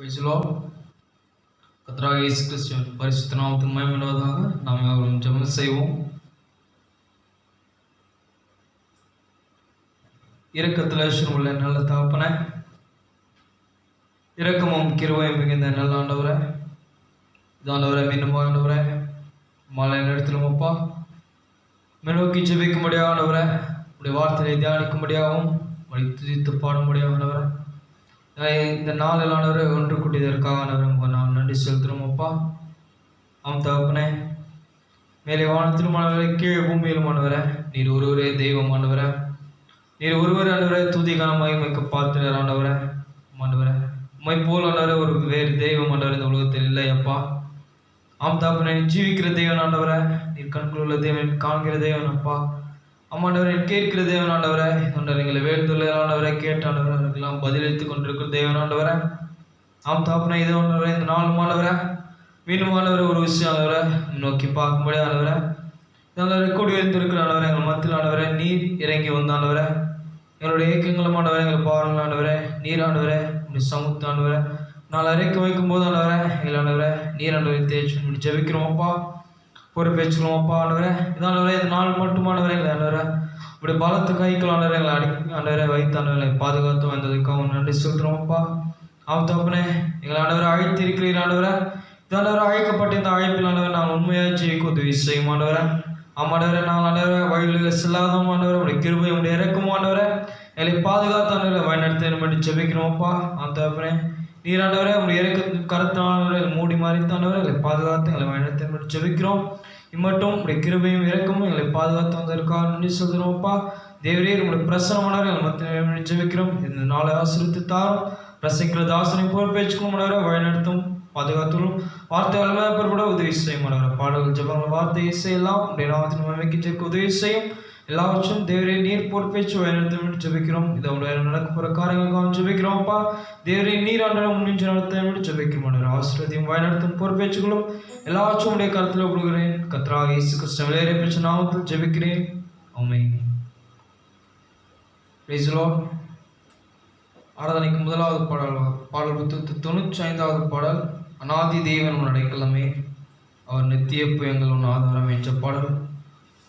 Praise the Lord. கர்த்தராகிய இயேசு கிறிஸ்துவின் பரிசுத்த நாமத்துக்கு மகிமை உண்டாவதாக. நாம் யாவரும் ஜெபம் செய்வோம். இரக்கத்தில் ஐஸ்வர்யம் உள்ள நல்ல தகப்பனே, இரக்கமும் கிருபையும் மிகுந்த நல்ல ஆண்டவரே, இதாண்டவரே, மீண்டும் ஆண்டவரே, மாலை நேரத்திலும் அப்பா நோக்கி ஜெபிக்கும்படியாக ஆண்டவரே, உடைய வார்த்தையை தியானிக்கும்படியாகவும் துதித்து பாடும்படியாகவரே, இந்த நாளில் ஆண்டவரை ஒன்று கூட்டியதற்காக ஆண்டவரை நான் நன்றி செலுத்துகிறோம் அப்பா. ஆம் தகப்பனே, மேலே வானத்திலும் ஆண்டவரை, கீழே பூமியிலும் ஆண்டவரை, நீர் ஒருவரே தெய்வம் ஆண்டவரை, நீர் ஒருவரே ஆண்டவரை, துதிக்கான மகிமைக்கு பார்த்துறார் ஆண்டவரை. ஆண்டவரை, உம்மை போல் ஆண்டவரை ஒரு வேறு தெய்வம் ஆண்டவரை இந்த உலகத்தில் இல்லை அப்பா. ஆம் தகப்பனே, நீ ஜீவிக்கிற தெய்வன் ஆண்டவரை, நீர் கண்கள் உள்ள தேவன், காண்கிற தேவன் அப்பா. ஆமாண்டவரை, கேட்கிற தேவன் ஆண்டவரை, எங்களை வேண்டுதல் ஆண்டவரை, கேட்டாண்டவரை அதுக்கெல்லாம் பதிலளித்து கொண்டிருக்கிற தேவன் ஆண்டவரை. ஆம் தாப்பனை இது ஆண்டவரை, இந்த நாலு ஆண்டவரை, மீண்டும் ஆண்டவரை ஒரு விஷயம் ஆண்டவரை நோக்கி பார்க்கும்படி ஆண்டவரை, ஆண்டவரை கூடி வைத்திருக்கிற ஆண்டவரை, எங்கள் மத்தியில் ஆண்டவரை நீர் இறங்கி வந்தாண்டவரை, எங்களுடைய இயக்கங்களும் ஆண்டவரை, எங்கள் பாருங்கள் ஆண்டவரை, நீர் ஆண்டவரை, உடைய சமூகத்து ஆண்டவரை நாள் அரைக்க வைக்கும் போது ஆண்டவரை, எங்கள் ஆண்டவரை நீர் ஆண்டவரை தேய்ச்சி ஜெபிக்கிறோம் அப்பா, பொறுப்பேற்றுக்கிறோம் அப்பா ஆண்டவரை. இதாண்டவரை, இந்த நாள் மட்டுமானவரை எங்களை ஆண்டவரை இப்படி பலத்து கைகள் ஆண்டவரை எங்களை ஆண்டவரை வைத்து ஆண்டவரை பாதுகாத்து வந்ததுக்காக நன்றி செலுத்துகிறோம் அப்பா. ஆம் தகப்பனே, எங்களை ஆண்டவரை அழைத்து இருக்கிறீர் ஆண்டவரை, இதாண்டவரை அழைக்கப்பட்ட இந்த அழைப்பில் ஆண்டவரை நாங்கள் உண்மையாக ஜெயிக்க உதவி செய்யும் ஆண்டவரை. ஆமாண்டவரை, நாங்கள் ஆண்டவரை வழியில் செல்லாத ஆண்டவரை, உடைய கிருபை உடைய இறக்கும் ஆண்டவரை எங்களை பாதுகாத்து ஆண்டவரை வழிநடத்த மட்டும் ஜெபிக்கிறோம் அப்பா. ஆம் தகப்பனே, நீராண்டவரை உடைய இறக்க கருத்தானவரை மூடி மறைத்தாண்டவரை எங்களை பாதுகாத்து எங்களை வழிநடத்த மட்டும் ஜெபிக்கிறோம். இம்மட்டும் உடைய கிருபையும் இறக்கமும் எங்களை பாதுகாத்து வந்ததற்காக நன்றி சொல்கிறோம் அப்பா. தேவரே, உங்களுடைய பிரசனமானவரை எங்களை மற்ற ஜெபிக்கிறோம். இந்த நாளை ஆசிரித்து தாரும், பிரசங்கிற தாசனை பொறுப்பேற்றுக்கும் ஆண்டவரை வழிநடத்தும் பாதுகாத்துள்ளும், வார்த்தை வல்லமையாக பெறப்பட உதவி செய்யும் ஆண்டவரை. பாடல்கள் ஜெபங்கள் வார்த்தை இசையெல்லாம் உடைய நாமத்தின் மகிமைக்கு ஜெபிக்க உதவி செய்யும். எல்லாவற்றும் தேவரே நீர் பொறுப்பேற்று வழிநடத்த ஜெபிக்கிறோம். இதை உடைய நடக்க போகிற காரியங்களுக்காக ஜெபிக்கிறோம் அப்பா. தேவரே நீர் ஆண்டவரை முன்னின்று நடத்த ஜெபிக்கிறோம் ஆண்டவரை. ஆசீர்வாதத்தையும் வழிநடத்தும் பொறுப்பேற்றுகளும் எல்லாவற்றும் உடைய கருத்தில் விடுகிறேன். கர்த்தராகிய இயேசு கிறிஸ்து விலையேற பெற்ற நாமத்தில் ஜெபிக்கிறேன். ஆமென். Praise the Lord. ஆராதனைக்கு முதலாவது பாடல் புத்தகத்து 95வது பாடல், அநாதி தேவன் உன் அடைக்கலமே, அவர் நித்திய புயங்கள் உன் ஆதாரம் என்ற பாடல்.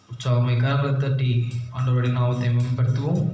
உற்சாகமை கரங்களை தட்டி ஆண்டவருடைய நாமத்தை மேம்படுத்துவோம்.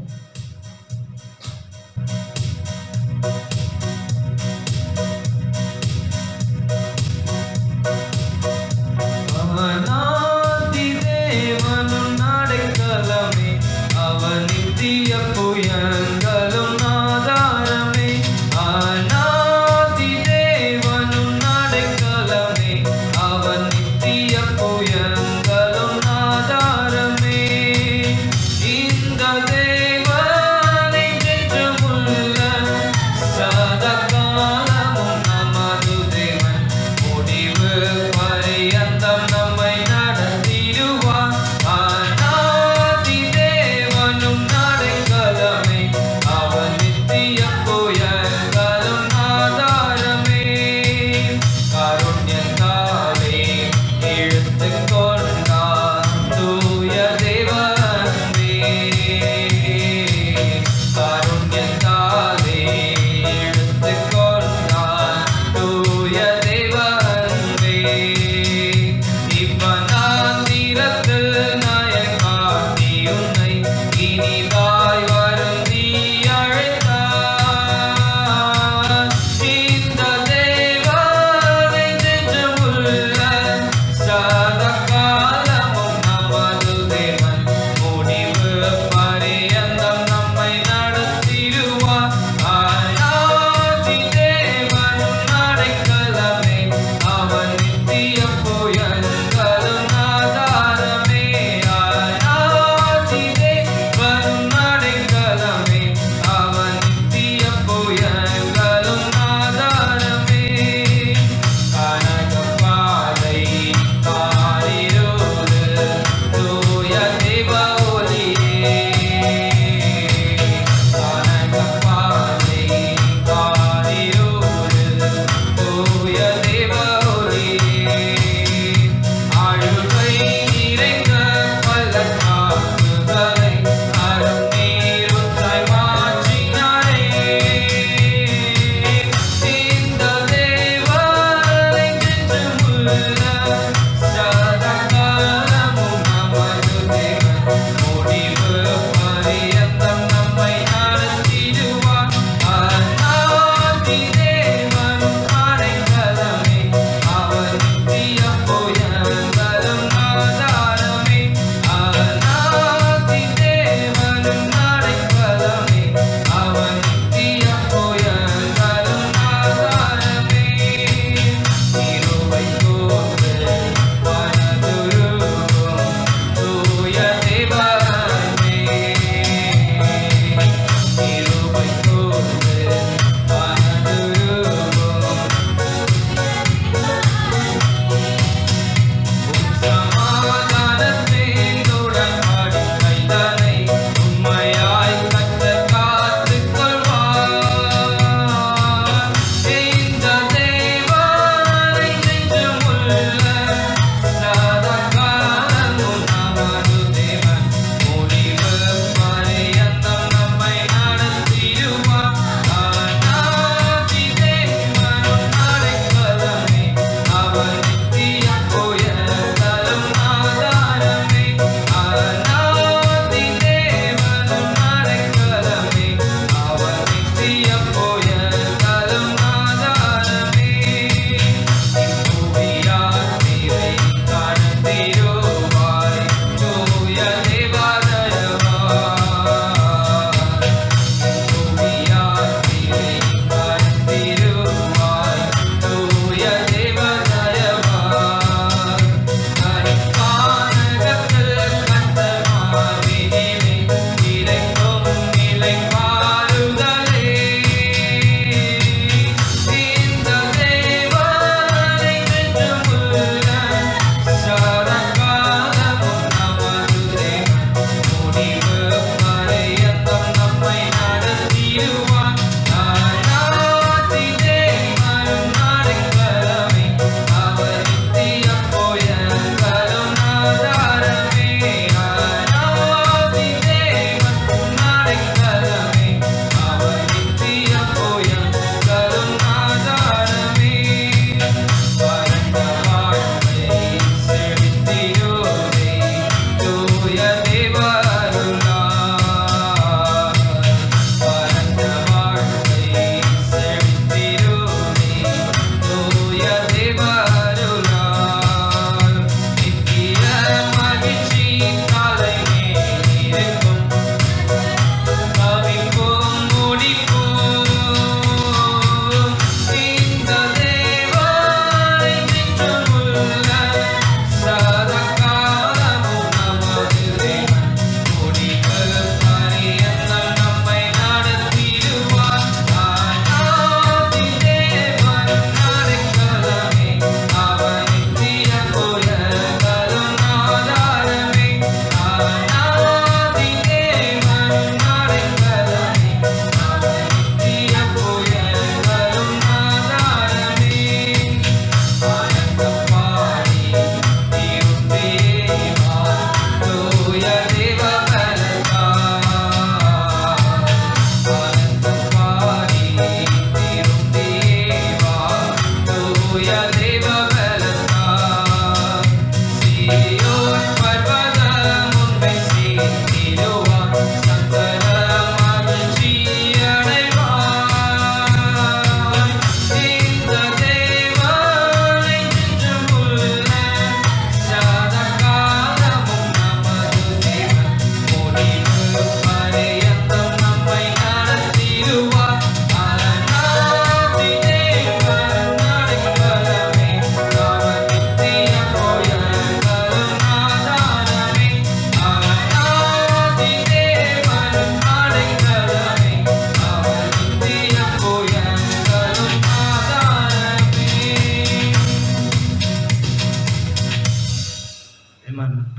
இந்த தேவன்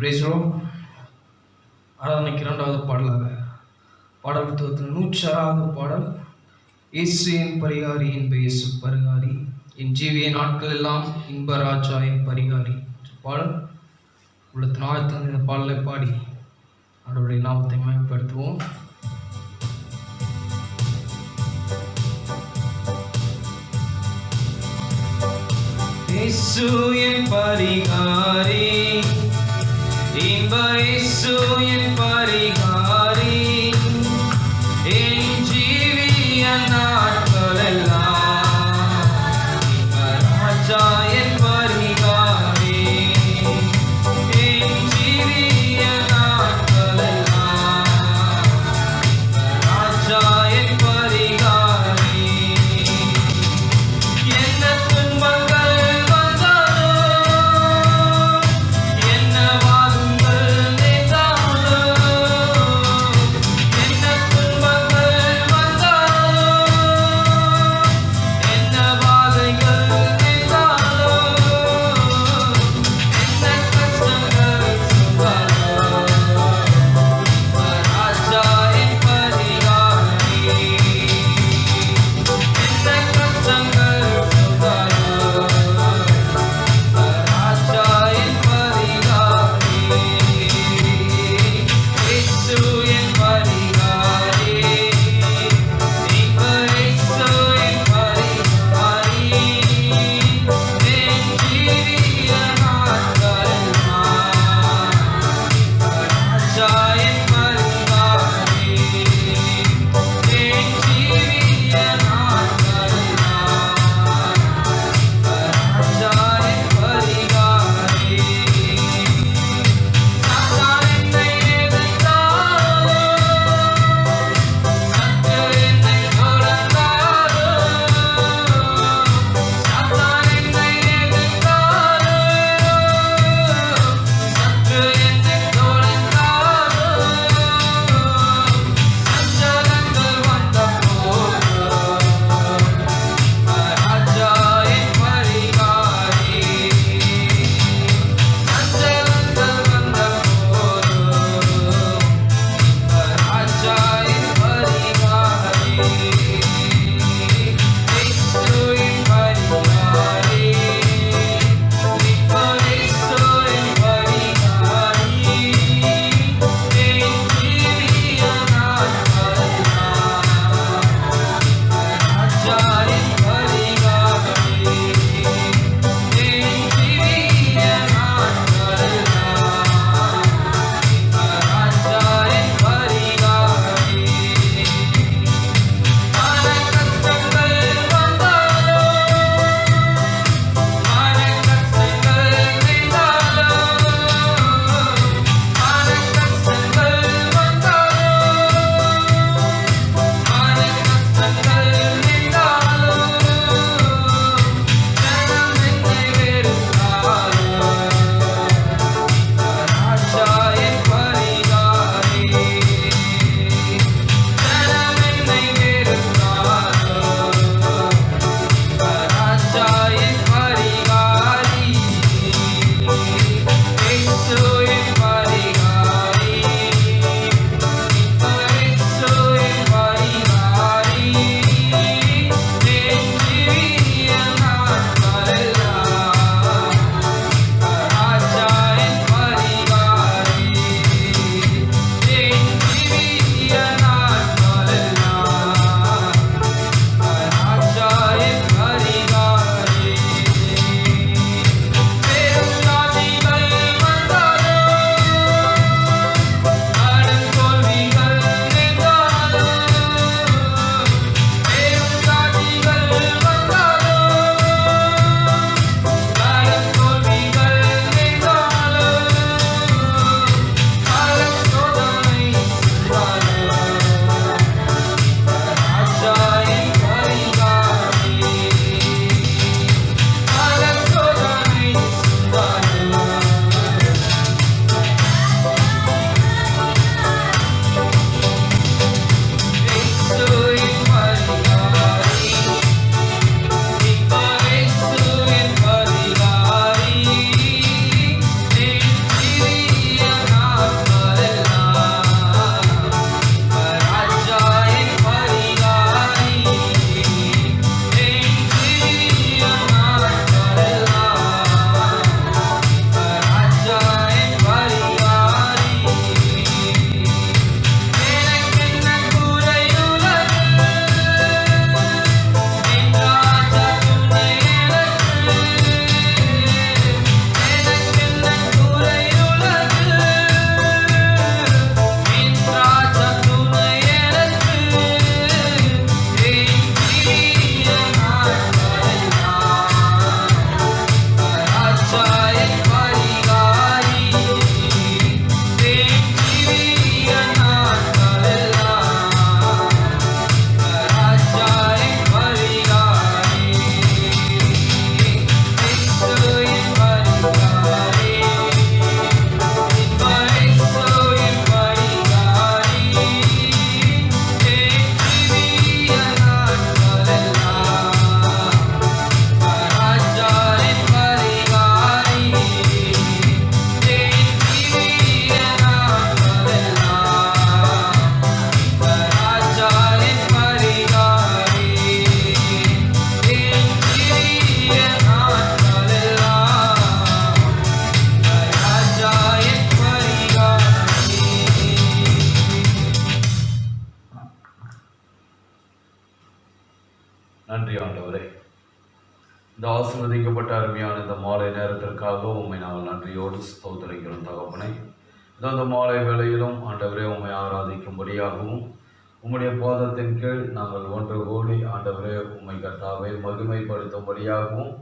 பேசுகிறோம். ஆராதனைக்கு 2வது பாடலாக பாடல் புத்தகத்தில் 106வது பாடல், இயேசு என் பரிகாரி, இன்ப இயேசு பரிகாரி, என் ஜீவிய நாட்கள் எல்லாம் இன்ப ராஜா என் பரிகாரி பாடல். உள்ளத்தின் ஆழ்த்த இந்த பாடலை பாடி அவருடைய நாமத்தை மேம்படுத்துவோம். இயேசு என் பரிகாரி, இன்ப இயேசு என் பரிகாரி, என் ஜீவிய நாட்களெல்லாம் இன்ப ராஜா என் பரிகாரி, என் ஜீவிய நாட்களெல்லாம் இன்ப ராஜா என் பரிகாரி. என்ன துன்பங்கள் என்ன வாதுங்கள் நேர்ந்தாலும் இந்த ஆசீர்வதிக்கப்பட்ட அருமையான இந்த மாலை நேரத்திற்காக உண்மை நாங்கள் நன்றியோடு ஸ்தோத்திரிக்கிறோம் தகப்பனே. இந்த மாலை வேளையிலும் ஆண்டவரே உண்மை ஆராதிக்கும்படியாகவும் உம்முடைய பாதத்தின் கீழ் நாங்கள் ஒன்று கூடி ஆண்டவரே உண்மை கர்த்தாவை மகிமைப்படுத்தும்படியாகவும்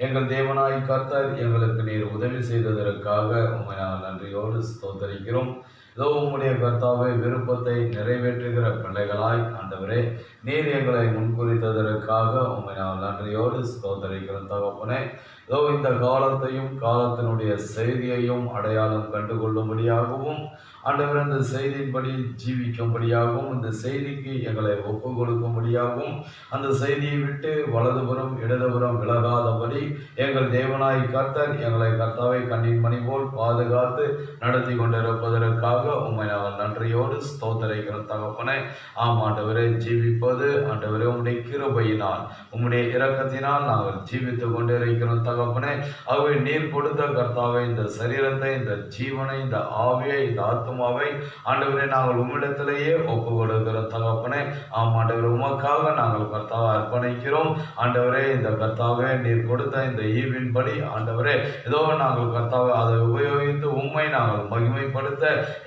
எங்கள் தேவனாய் கர்த்தர் எங்களுக்கு நீர் உதவி செய்ததற்காக உண்மை நாங்கள் நன்றியோடு ஸ்தோத்தரிக்கிறோம். இதோ உம்முடைய கர்த்தாவை விருப்பத்தை நிறைவேற்றுகிற பிள்ளைகளாய் ஆண்டவரே நீர் எங்களை முன்குறித்ததற்காக உண்மை நாங்கள் நன்றியோடு ஸ்தோத்தரிக்கிறோம் தகப்பனே. இதோ இந்த காலத்தையும் காலத்தினுடைய செய்தியையும் அடையாளம் கண்டுகொள்ளும்படியாகவும் ஆண்டவர் அந்த செய்தியின்படி ஜீவிக்கும்படியாகவும் இந்த செய்திக்கு எங்களை ஒப்பு கொடுக்கும்படியாகவும் அந்த செய்தியை விட்டு வலதுபுறம் இடதுபுறம் விலகாதபடி எங்கள் தேவனாய் கர்த்தர் எங்களை கர்த்தாவை கண்ணின் மணி போல் பாதுகாத்து நடத்தி கொண்டிருப்பதற்காக உண்மை நாங்கள் நன்றியோடு ஸ்தோத்தரிக்கிறோம் தகப்பனே. ஆண்டவரே ஜீவிப்பது ஆண்டவரே உம்முடைய கிருபையினால் உம்முடைய இரக்கத்தினால் நாங்கள் ஜீவித்துக் கொண்டிருக்கிறோம் தகப்பனே. ஆகவே நீர் கொடுத்த கர்த்தாவை இந்த சரீரத்தை இந்த ஜீவனை இந்த ஆவியை இந்த ஆத்மாவை ஆண்டவரே நாங்கள் உம்மிடத்திலேயே ஒப்பு கொடுக்கிறோம் தகப்பனே. ஆண்டவரே உமக்காக நாங்கள் கர்த்தாவை அர்ப்பணிக்கிறோம் ஆண்டவரே. இந்த கர்த்தாவே நீர் கொடுத்த இந்த ஈவின்படி ஆண்டவரே ஏதோ நாங்கள் கர்த்தாவை அதை உபயோகித்து உண்மை நாங்கள் மகிமைப்படுத்த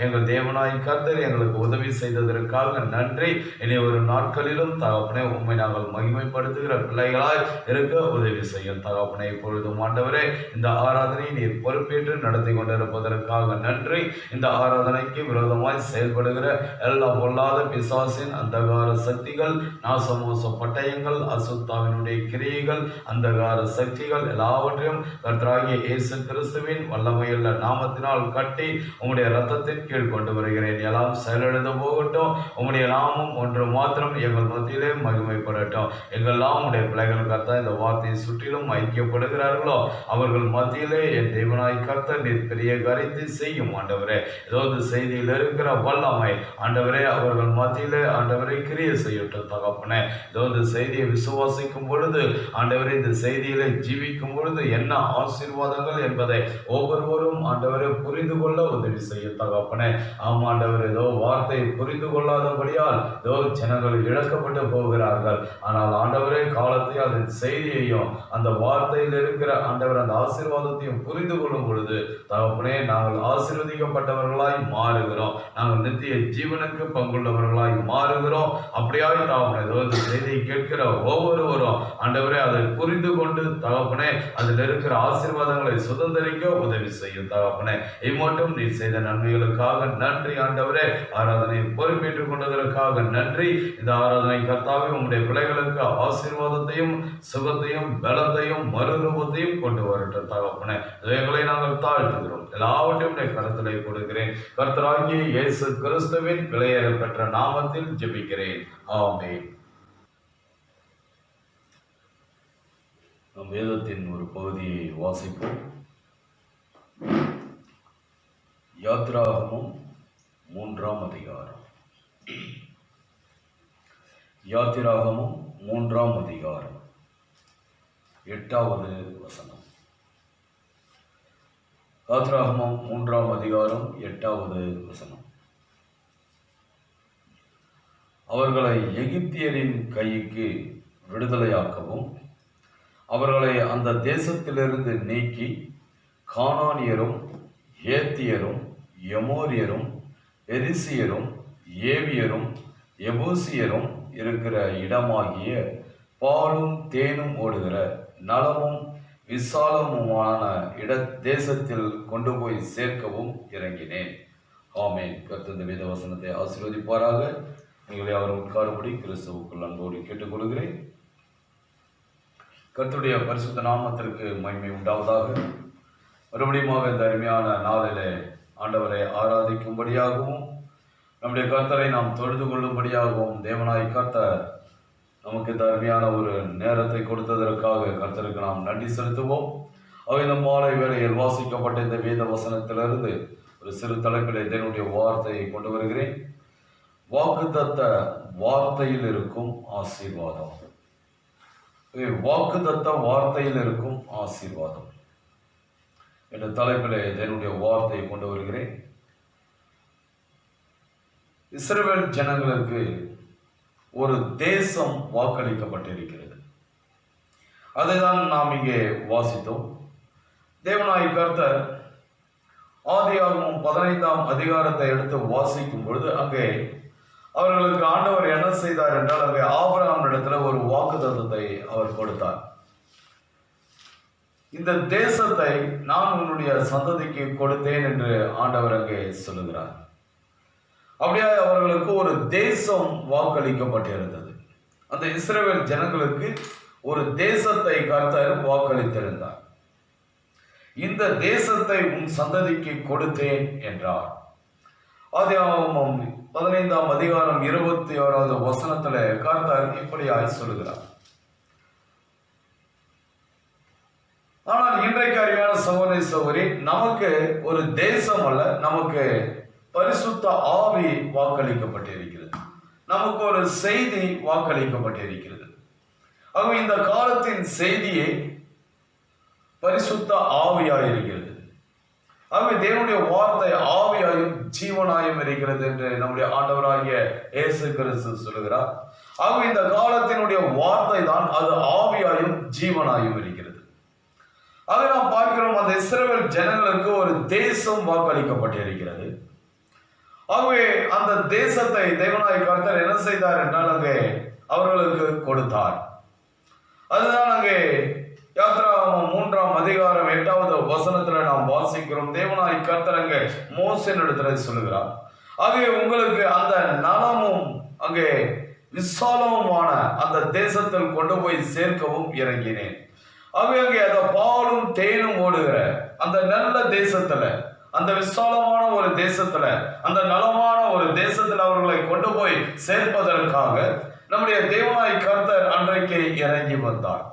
எங்கள் தேவனாய் கர்த்தர் எங்களுக்கு உதவி செய்ததற்காக நன்றி. இனி ஒரு நாட்களிலும் தகப்பனே உண்மை நாங்கள் மகிமைப்படுத்துகிற பிள்ளைகளாய் இருக்க உதவி செய்யும் தகப்பனே. இப்பொழுதும் ஆண்டவரே இந்த ஆராதனை நீர் பொறுப்பேற்று நடத்தி கொண்டிருப்பதற்காக நன்றி. இந்த ஆராதனைக்கு விரோதமாய் செயல்படுகிற எல்லா பொல்லாத பிசாசின் அந்தகார சக்திகள், நாசமோச பட்டயங்கள், அசுத்தாவினுடைய கிரியைகள், அந்தகார சக்திகள் எல்லாவற்றையும் கர்த்தராகிய இயேசு கிறிஸ்துவின் வல்லமையுள்ள நாமத்தினால் கட்டி உம்முடைய இரத்தத்தின் கீழ் கொண்டு வருகிறேன். எல்லாம் செயலிழந்து போகட்டும். உம்முடைய நாமம் ஒன்று மாத்திரம் எங்கள் மத்தியிலே மகிமைப்படட்டும். எங்கெல்லாம் உடைய பிள்ளைகள் கர்த்தா இந்த வார்த்தையை சுற்றிலும் ஐக்கியப்படுகிறார்களோ அவர்கள் மத்தியிலே என் தேவனாய் கர்த்தர் நீர் பெரிய காரியத்தை செய்யும் ஆண்டவரே. ஏதோ இந்த செய்தியில் இருக்கிற வல்லமை ஆண்டவரே அவர்கள் மத்தியிலே ஆண்டவரை கிரிய செய்யட்டும் தகப்பனே. ஏதோ இந்த செய்தியை விசுவாசிக்கும் பொழுது ஆண்டவரே இந்த செய்தியிலே ஜீவிக்கும் பொழுது என்ன ஆசீர்வாதங்கள் என்பதை ஒவ்வொருவரும் ஆண்டவரை புரிந்து கொள்ள உதவி செய்ய தகப்பனே. ஆமாண்டவர் ஏதோ வார்த்தை புரிந்து கொள்ளாதபடியால் ஏதோ ஜனங்கள் இழக்கப்பட்டு போகிறார்கள். ஆனால் ஆண்டவரே காலத்தை அதன் செய்தியையும் அந்த வார்த்தையில் இருக்கிற ஆண்டவர் அந்த ஆசீர்வாதத்தையும் புரிந்து கொள்ளும் பொழுது தகப்பனே நாங்கள் ஆசீர்வதிக்கப்பட்டவர்களாய் மாறுகிறோம். நாங்கள் நித்திய ஜீவனுக்கு பங்குள்ளவர்களாய் மாறுகிறோம். அப்படியாய் தகப்பனே ஏதோ இந்த செய்தியை கேட்கிற ஒவ்வொருவரும் ஆண்டவரே அதை புரிந்து கொண்டு தகப்பனே அதில் இருக்கிற ஆசீர்வாதங்களை சுதந்திரிக்க உதவி செய்யும் தகப்பனே. இம்மட்டும் நீ செய்த நன்மைகளுக்காக நன்றி ஆண்டவரே. ஆராதனை பொறுப்பேற்றுக் கொண்டதற்காக நன்றி. இந்த ஆராதனை கர்த்தாவே உம்முடைய பிள்ளைகளுக்கு ஆசீர்வாதத்தையும் சுகத்தையும் பலத்தையும் மறுரூபத்தையும் கொண்டு வரட்டும் தகப்பனே. இவைகளை நாங்கள் தாழ்த்துகிறோம். எல்லாவற்றையும் கருத்திலே கொடுக்கிறேன். கர்த்தராகிய இயேசு கிறிஸ்துவின் விலையேற பெற்ற நாமத்தில் ஜெபிக்கிறேன். ஆமென். நம் வேதத்தின் ஒரு பகுதியை வாசிப்போம். யாத்திராகமம் 3ஆம் அதிகாரம். யாத்திராகமம் 3ஆம் அதிகாரம் 8வது வசனம். யாத்திராகமம் 3ஆம் அதிகாரம் 8வது வசனம். அவர்களை எகிப்தியரின் கைக்கு விடுதலையாக்கவும் அவர்களை அந்த தேசத்திலிருந்து நீக்கி கானானியரும் ஏத்தியரும் எமோரியரும் பெரிசியரும் ஏவியரும் எபூசியரும் இருக்கிற இடமாகிய பாலும் தேனும் ஓடுகிற நலமும் விசாலமுமான தேசத்தில் கொண்டு போய் சேர்க்கவும் இறங்கினேன். ஆமென். கர்த்தர் இந்த வேத வசனத்தை ஆசீர்வதிப்பாராக. நீங்களே அவர் உட்காரும்படி கிறிஸ்துவுக்குள் அன்போடு கேட்டுக்கொள்கிறேன். கர்த்தருடைய பரிசுத்த நாமத்திற்கு மகிமை உண்டாவதாக. மறுபடியும் இந்த அருமையான நாளிலே ஆண்டவரை ஆராதிக்கும்படியாகவும் நம்முடைய கர்த்தரை நாம் தொழுது கொள்ளும்படியாகவும் தேவனாய் கர்த்தர் நமக்கு இந்த அருமையான ஒரு நேரத்தை கொடுத்ததற்காக கர்த்தருக்கு நாம் நன்றி செலுத்துவோம். இந்த மாலை வேளையில் வாசிக்கப்பட்ட இந்த வேத வசனத்திலிருந்து ஒரு சிறு தலைப்பிலே தேவனுடைய வார்த்தையை கொண்டு வருகிறேன். வாக்குத்தத்த வார்த்தையில் இருக்கும் ஆசீர்வாதம். வாக்குத்தத்த வார்த்தையில் இருக்கும் ஆசீர்வாதம் என்ற தலைப்பிலே தேவனுடைய வார்த்தையை கொண்டு வருகிறேன். இஸ்ரவேல் ஜனங்களுக்கு ஒரு தேசம் வாக்களிக்கப்பட்டிருக்கிறது. அதை தான் நாம் இங்கே வாசித்தோம். தேவனாய் கர்த்தர் ஆதியாகமம் 15ஆம் அதிகாரத்தை எடுத்து வாசிக்கும் பொழுது அங்கே அவர்களுக்கு ஆண்டவர் என்ன செய்தார் என்றால், அங்கே ஆபிரகாம் இடத்துல ஒரு வாக்குத்தத்தத்தை அவர் கொடுத்தார். இந்த தேசத்தை நான் உன்னுடைய சந்ததிக்கு கொடுத்தேன் என்று ஆண்டவர் அங்கே சொல்லுகிறார். அப்படியே அவர்களுக்கு ஒரு தேசம் வாக்களிக்கப்பட்டிருந்தது. அந்த இஸ்ரவேல் ஜனங்களுக்கு ஒரு தேசத்தை கர்த்தர் வாக்களித்திருந்தார். இந்த தேசத்தை உன் சந்ததிக்கு கொடுத்தேன் என்றார். ஆதியாகமம் 15ஆம் அதிகாரம் 26வது வசனத்துல கர்த்தர் இப்படியாய் சொல்லுகிறார். ஆனால் இன்றைக்கு அருமையான சகோதரி சகோதரி, நமக்கு ஒரு தேசம் அல்ல, நமக்கு பரிசுத்த ஆவி வாக்களிக்கப்பட்டிருக்கிறது. நமக்கு ஒரு செய்தி வாக்களிக்கப்பட்டிருக்கிறது. ஆகவே இந்த காலத்தின் செய்தியை பரிசுத்த ஆவியாய் இருக்கிறது. ஆகவே தேவனுடைய வார்த்தை ஆவியாயும் ஜீவனாயும் இருக்கிறது என்று நம்முடைய ஆண்டவராகிய இயேசு கிறிஸ்து சொல்லுகிறார். ஆகவே இந்த காலத்தினுடைய வார்த்தை தான் அது ஆவியாயும் ஜீவனாயும் இருக்கிறது. ஆக நாம் பார்க்கிறோம், அந்த இஸ்ரவேல் ஜனங்களுக்கு ஒரு தேசம் வாக்களிக்கப்பட்டிருக்கிறது. ஆகவே அந்த தேசத்தை தேவனாய் கர்த்தர் என்ன செய்தார் என்றால் அங்கே அவர்களுக்கு கொடுத்தார். அதுதான் அங்கே யாத்திராகமம் 3ஆம் அதிகாரம் 8வது வசனத்துல நாம் வாசிக்கிறோம். தேவனாய் கர்த்தர் அங்கே மோசேயினிடத்துல சொல்லுகிறார், ஆகவே உங்களுக்கு அந்த நலமும் அங்கே விசாலமுமான அந்த தேசத்தில் கொண்டு போய் சேர்க்கவும் இறங்கினேன். ஆகவே அங்கே அந்த பாலும் தேனும் ஓடுகிற அந்த நல்ல தேசத்துல, அந்த விசாலமான ஒரு தேசத்துல, அந்த நலமான ஒரு தேசத்துல அவர்களை கொண்டு போய் சேர்ப்பதற்காக நம்முடைய தேவனாய் கர்த்தர் அன்றைக்கு இறங்கி வந்தார்.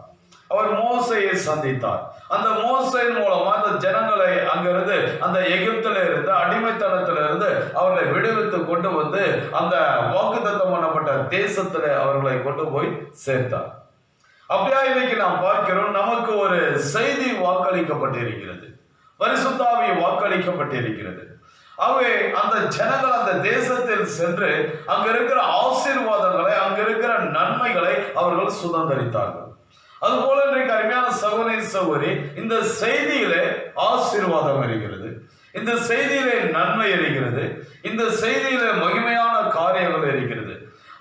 அவர் மோசையை சந்தித்தார். அந்த மோசையின் மூலமா அந்த ஜனங்களை அங்கிருந்து, அந்த எகிப்தில இருந்து, அடிமைத்தனத்திலிருந்து அவர்களை விடுவித்து கொண்டு வந்து அந்த வாக்குத்தத்தம் பண்ணப்பட்ட தேசத்துல அவர்களை கொண்டு போய் சேர்த்தார். அப்படியா இன்னைக்கு நாம் பார்க்கிறோம், நமக்கு ஒரு செய்தி வாக்களிக்கப்பட்டிருக்கிறது, பரிசுத்த ஆவி வாக்களிக்கப்பட்டிருக்கிறது. ஆகவே அந்த ஜனங்கள் அந்த தேசத்தில் சென்று அங்க இருக்கிற ஆசீர்வாதங்களை, அங்க இருக்கிற நன்மைகளை அவர்கள் சுதந்திரித்தார்கள். அதுபோல இன்றைக்கு அருமையான சகோதரி சகோதரி, இந்த செய்தியிலே ஆசீர்வாதம் இருக்கிறது, இந்த செய்தியிலே நன்மை இருக்கிறது, இந்த செய்தியிலே மகிமையான காரியங்கள் இருக்கிறது.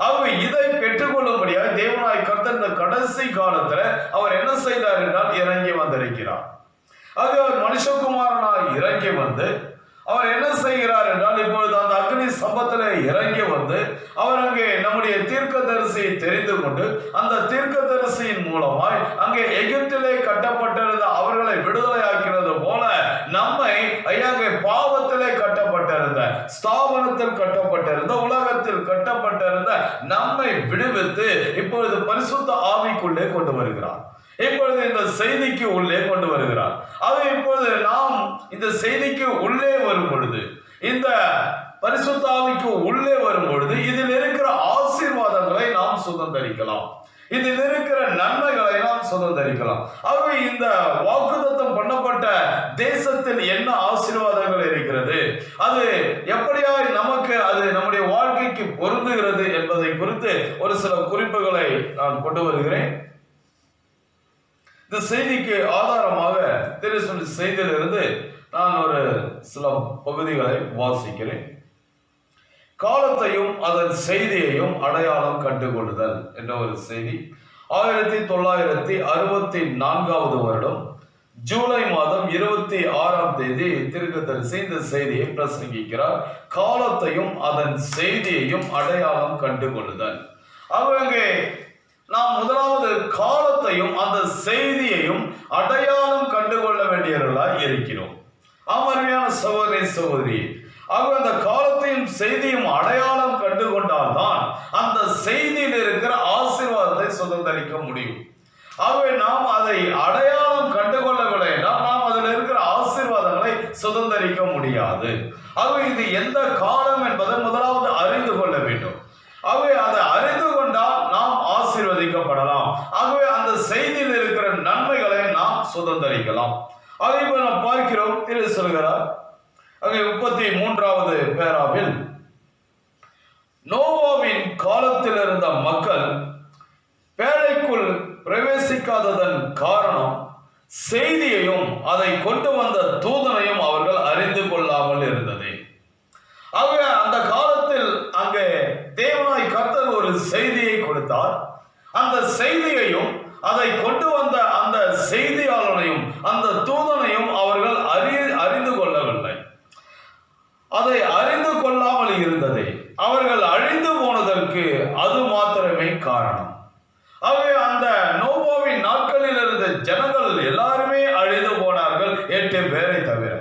ஆகவே இதை பெற்றுக்கொள்ளும்படியாக தேவனாய் கர்த்தர் இந்த கடைசி காலத்துல அவர் என்ன செய்தார் என்றால் இறங்கி வந்திருக்கிறார். ஆக அவர் மனுஷகுமாரனாய் இறங்கி வந்து அவர் என்ன செய்கிறார் என்றால், இப்பொழுது அந்த அக்னி சம்பத்திலே இறங்கி வந்து அவர் அங்கே நம்முடைய தீர்க்கதரிசியை தெரிந்து கொண்டு அந்த தீர்க்கதரிசியின் மூலமாய் அங்கே எகிப்திலே கட்டப்பட்டிருந்த அவர்களை விடுதலை ஆக்கிறது போல நம்மை ஐயாங்க பாவத்திலே கட்டப்பட்டிருந்த, ஸ்தாபனத்தில் கட்டப்பட்டிருந்த, உலகத்தில் கட்டப்பட்டிருந்த நம்மை விடுவித்து இப்பொழுது பரிசுத்த ஆவிக்குள்ளே கொண்டு வருகிறார். இப்பொழுது இந்த செய்திக்கு உள்ளே கொண்டு வருகிறார். அது இப்பொழுது நாம் இந்த செய்திக்கு உள்ளே வரும் பொழுது, இந்த பரிசுத்த ஆவிக்கு உள்ளே வரும் பொழுது இதில் இருக்கிற ஆசீர்வாதங்களை நாம் சுதந்திரிக்கலாம், இதில் இருக்கிற நன்மைகளை நாம் சுதந்திரிக்கலாம். ஆகவே இந்த வாக்குத்தத்தம் பண்ணப்பட்ட தேசத்தில் என்ன ஆசீர்வாதங்கள் இருக்கிறது, அது எப்படியா நமக்கு அது நம்முடைய வாழ்க்கைக்கு பொருந்துகிறது என்பதை குறித்து ஒரு சில குறிப்புகளை நான் கொண்டு வருகிறேன். இந்த செய்திக்கு ஆதாரமாக திருச்செந்தூர் செய்தியிலிருந்து நான் ஒரு சில பகுதிகளை வாசிக்கிறேன். காலத்தையும் அதன் செய்தியையும் அடையாளம் கண்டுகொள்ளுதல் என்ற ஒரு செய்தி. 1964வது வருடம் ஜூலை மாதம் 26ஆம் தேதி தீர்க்கதரிசி இந்த செய்தியை பிரசங்கிக்கிறார். காலத்தையும் அதன் செய்தியையும் அடையாளம் கண்டுகொள்ளுதல். அவங்க நாம் முதலாவது காலத்தையும் அந்த செய்தியையும் அடையாளம் கண்டுகொள்ள வேண்டியவர்களாய் இருக்கிறோம். அருமையான சகோதரி சகோதரி, ஆகவே அந்த காலத்தையும் செய்தியும் அடையாளம் கண்டுகொண்டால்தான் அந்த செய்தியில் இருக்கிற ஆசீர்வாதத்தை சுதந்திரிக்க முடியும். ஆகவே நாம் அதை அடையாளம் கண்டுகொள்ளவில்லை என்றால் நாம் அதில் இருக்கிற ஆசீர்வாதங்களை சுதந்திரிக்க முடியாது. ஆகவே இது எந்த காலம் என்பதை முதலாவது அறிந்து கொள்ள வேண்டும். ஆகவே அதை அறிந்து கொண்டால் நாம் ஆசீர்வதிக்கப்படலாம். ஆகவே அந்த செய்தியில் இருக்கிற நன்மைகளை நாம் சுதந்திரிக்கலாம். அதே போல நாம் பார்க்கிறோம், திரு சொல்கிறார் அங்கே 33வது பேராவில், நோவாவின் காலத்தில் இருந்த மக்கள் பேழைக்குள் பிரவேசிக்காததன் காரணம் செய்தியையும் அதை கொண்டு வந்த தூதனையும் அவர்கள் அறிந்து கொள்ளாமல் இருந்தது. ஆகவே அந்த காலத்தில் அங்கே தேவனாய் கர்த்தர் ஒரு செய்தியை கொடுத்தார். அந்த செய்தியையும் அதை கொண்டு வந்த அந்த செய்தியாளனையும் அந்த தூதனையும் அவர்கள் அறிந்து கொள்ளவில்லை. அதை அறிந்து கொள்ளாமல் இருந்தது. அவர்கள் அழிந்து போனதற்கு அது மாத்திரமே காரணம். ஆகவே அந்த நோவாவின் நாட்களில் இருந்த ஜனங்கள் எல்லாருமே அழிந்து போனார்கள், 8 பேரை தவிர,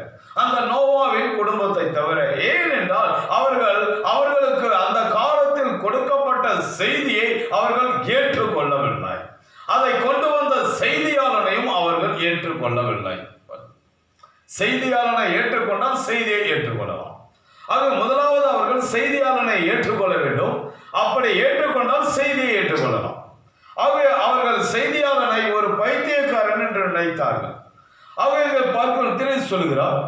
அந்த நோவாவின் குடும்பத்தை தவிர. ஏனென்றால் அவர்களுக்கு அந்த காலத்தில் கொடுக்கப்பட்ட செய்தியை அவர்கள் ஏற்றுக்கொள்ளவில்லை. அதை கொண்டு வந்த செய்தியாளனையும் அவர்கள் ஏற்றுக்கொள்ளவில்லை. செய்தியாளனை ஏற்றுக்கொண்டால் செய்தியை ஏற்றுக்கொள்ளலாம். ஆக முதலாவது அவர்கள் செய்தியாளனை ஏற்றுக்கொள்ள வேண்டும். அப்படி ஏற்றுக்கொண்டால் செய்தியை ஏற்றுக்கொள்ளலாம். ஆகவே அவர்கள் செய்தியாளனை ஒரு பைத்தியக்காரன் என்று நினைத்தார்கள். அவர்கள் பார்க்க சொல்கிறார்,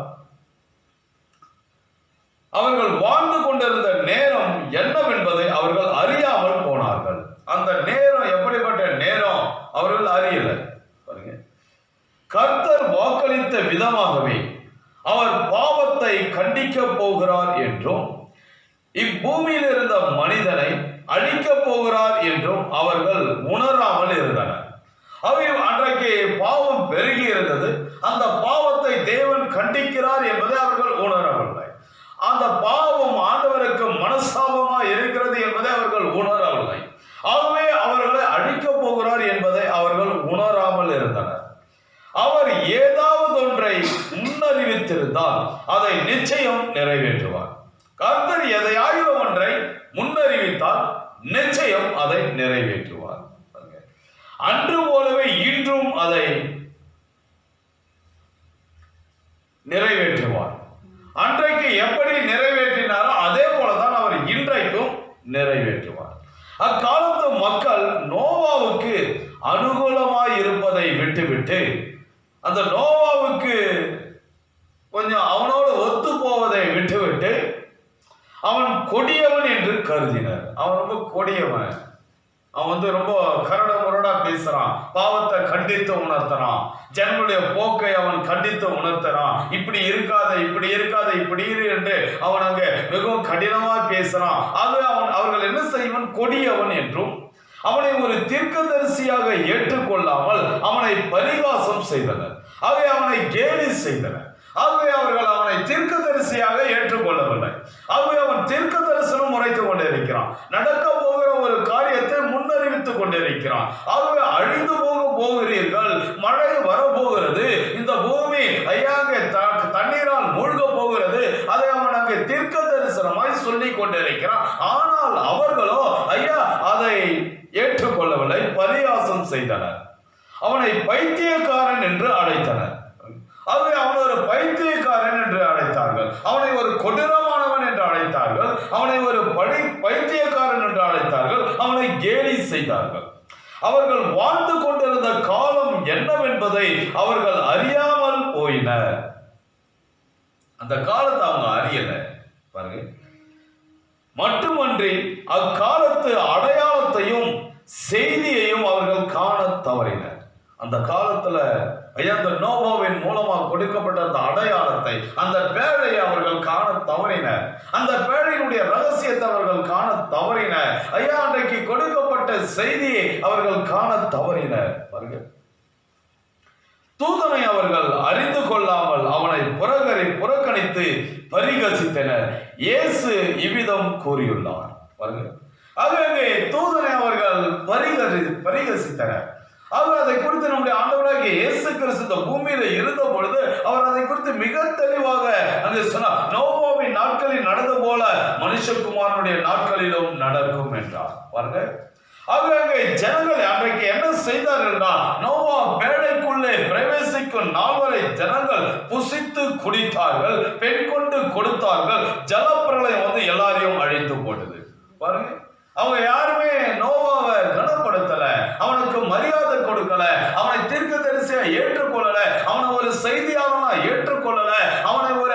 அவர்கள் வாழ்ந்து கொண்டிருந்த நேரம் என்னவென்பதை அவர்கள் அறியாமல் போனார்கள். அந்த நேரம் எப்படிப்பட்ட நேரம் அவர்கள் அறியலை. கர்த்தர் வாக்களித்த விதமாகவே அவர் பாவத்தை கண்டிக்க போகிறார் என்றும் இப்பூமியில் இருந்த மனிதனை அழிக்க போகிறார் என்றும் அவர்கள் உணராமல் இருந்தனர். அன்றைக்கு பாவம் பெருகி இருந்தது. அந்த பாவத்தை தேவன் கண்டிக்கிறார் என்பதை அவர்கள் உணரவில்லை. அந்த பாவம் ஆண்டவருக்கு மனஸ்தாபமா இருக்கிறது என்பதை அவர்கள் உணரவில்லை. ஆகவே அவர்களை அழிக்க போகிறார் என்பதை அவர்கள் உணராமல் இருந்தனர். அவர் ஏதாவது ஒன்றை முன்னறிவித்திருந்தால் அதை நிச்சயம் நிறைவேற்றுவார். கர்த்தர் எதையாவது ஒன்றை முன்னறிவித்தால் நிச்சயம் அதை நிறைவேற்றுவார். அன்று போலவே இன்றும் அதை நிறைவேற்றுவார். அன்றைக்கு எப்படி நிறைவேற்றினாரோ அதே போலதான் அவர் இன்றைக்கும் நிறைவேற்றுவார். அக்காலத்து மக்கள் நோவாவுக்கு அனுகூலமாய் இருப்பதை விட்டுவிட்டு அந்த நோவாவுக்கு கொஞ்சம் அவனோடு ஒத்து போவதை விட்டுவிட்டு அவன் கொடியவன் என்று கருதினர். அவன் ரொம்ப கொடியவன். அவன் ரொம்ப கரடு முரடா பேசுறான், பாவத்தை கண்டித்து உணர்த்தறான், ஜனங்களுடைய போக்கை அவன் கண்டித்து உணர்த்தறான். இப்படி இருக்காத, இப்படி இருக்காத, இப்படி இரு என்று அவன் அங்கே மிகவும் கடினமா பேசுறான். அவர்கள் என்ன செய்வன்? கொடியவன் என்றும் அவனை ஒரு தீர்க்கதரிசியாக ஏற்றுக்கொள்ளாமல் அவனை பரிகாசம் செய்தனர். ஆகவே அவனை கேலி செய்தனர். ஆகவே அவர்கள் அவனை தீர்க்கதரிசியாக ஏற்றுக்கொள்ளவில்லை. ஆகவே அவன் தீர்க்க தரிசனம் உரைத்துக் கொண்டிருக்கிறான். நடக்க போகிற ஒரு காரியத்தை முன்னறிவித்துக் கொண்டிருக்கிறான். ஆகவே அழிந்து போகிறீர்கள், மழை வரப்போகிறது, இந்த பூமி தண்ணீரால் மூழ்க போகிறது, அதை அவன் அங்கே தீர்க்க தரிசனமாய் சொல்லிக் கொண்டிருக்கிறான். ஆனால் அவர்களோ அதை ஏற்றுக்கொள்ளவில்லை, பரியாசம் செய்தனர். அவனை பைத்தியக்காரன் என்று அழைத்தனர். ஆகவே அவனை ஒரு பைத்தியக்காரன் என்று அழைத்தார்கள். அவனை ஒரு கொடூரமானவன் என்று அழைத்தார்கள். அவனை ஒரு பைத்தியக்காரன் என்று அழைத்தார்கள். அவனை கேலி செய்தார்கள். அவர்கள் வாழ்ந்து கொண்டிருந்த காலம் என்னவென்பதை அவர்கள் அறியாமல் போயினர். அந்த காலத்தை அவங்க அறியல பாருங்க. மட்டுமன்றி அக்காலத்து அடையாளத்தையும் செய்தியையும் அவர்கள் காண தவறினர். அந்த காலத்துல அந்த நோவாவின் மூலமா கொடுக்கப்பட்ட அந்த அடையாளத்தை, அந்த பேழையை அவர்கள் காண தவறினர். அந்த பேழையினுடைய ரகசியத்தை அவர்கள் காண தவறினர். அன்றைக்கு கொடுக்கப்பட்ட செய்தியை அவர்கள் காண தவறினர். தூதனை அவர்கள் அறிந்து கொள்ளாமல் அவனை புறக்கணித்து பரிகசித்தனர். இயேசு இவ்விதம் கூறியுள்ளார். அங்கே தூதனை அவர்கள் பரிகசித்தனர். அவர் அதை குறித்து நம்முடைய ஆண்டவராகிய இயேசு கிறிஸ்து இந்த பூமியில இருந்த பொழுது அவர் அதை குறித்து மிக தெளிவாக அங்கே சொன்னார். நோவாவின் நாட்களில் நடந்த போல மனுஷகுமாரனுடைய நாட்களிலும் நடக்கும் என்றார். பாருங்க, அங்கே ஜனங்கள் அன்றைக்கு என்ன செய்தார்கள்? நோவா பேழைக்குள்ளே பிரவேசிக்கும் நாள் வரை ஜனங்கள் புசித்து குடித்தார்கள், பெண் கொண்டு கொடுத்தார்கள். ஜலப்பிரளயம் எல்லாரையும் அழித்து போட்டது. பாருங்க, அவங்க யாருமே நோவாவை கனப்படுத்தல, அவனுக்கு மரியாதை கொடுக்கல, அவனை தீர்க்கதரிசியா ஏற்றுக்கொள்ளல, அவனை ஒரு செய்தியாளனா ஏற்றுக்கொள்ளல, அவனை ஒரு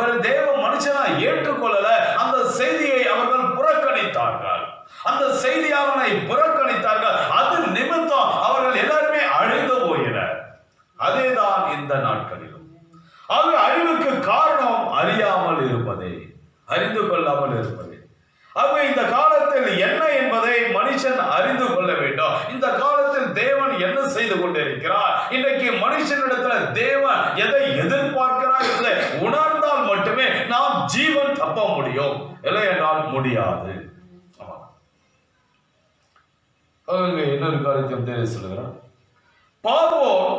ஒரு தேவ மனுஷனா ஏற்றுக்கொள்ளல. அந்த செய்தியை அவர்கள் புறக்கணித்தார்கள். அந்த செய்தியாளனை புறக்கணித்தார்கள். அது நிமித்தம் அவர் அதேதான் இந்த நாட்களிலும். ஆகவே அழிவுக்கு காரணம் அறியாமல் இருப்பதே, அறிந்து கொள்ளாமல் இருப்பதே. ஆகவே இந்த காலத்தில் என்ன என்பதை மனுஷன் அறிந்து கொள்ள வேண்டும். இந்த காலத்தில் தேவன் என்ன செய்து கொண்டிருக்கிறார், இன்றைக்கு மனுஷனிடத்துல தேவன் எதை எதிர்பார்க்கிறார் என்பதை உணர்ந்தால் மட்டுமே நாம் ஜீவன் தப்ப முடியும், இல்லை என்றால் முடியாது. இன்னொரு காரியத்தையும் தெரிய சொல்லுகிறார். பார்வோன்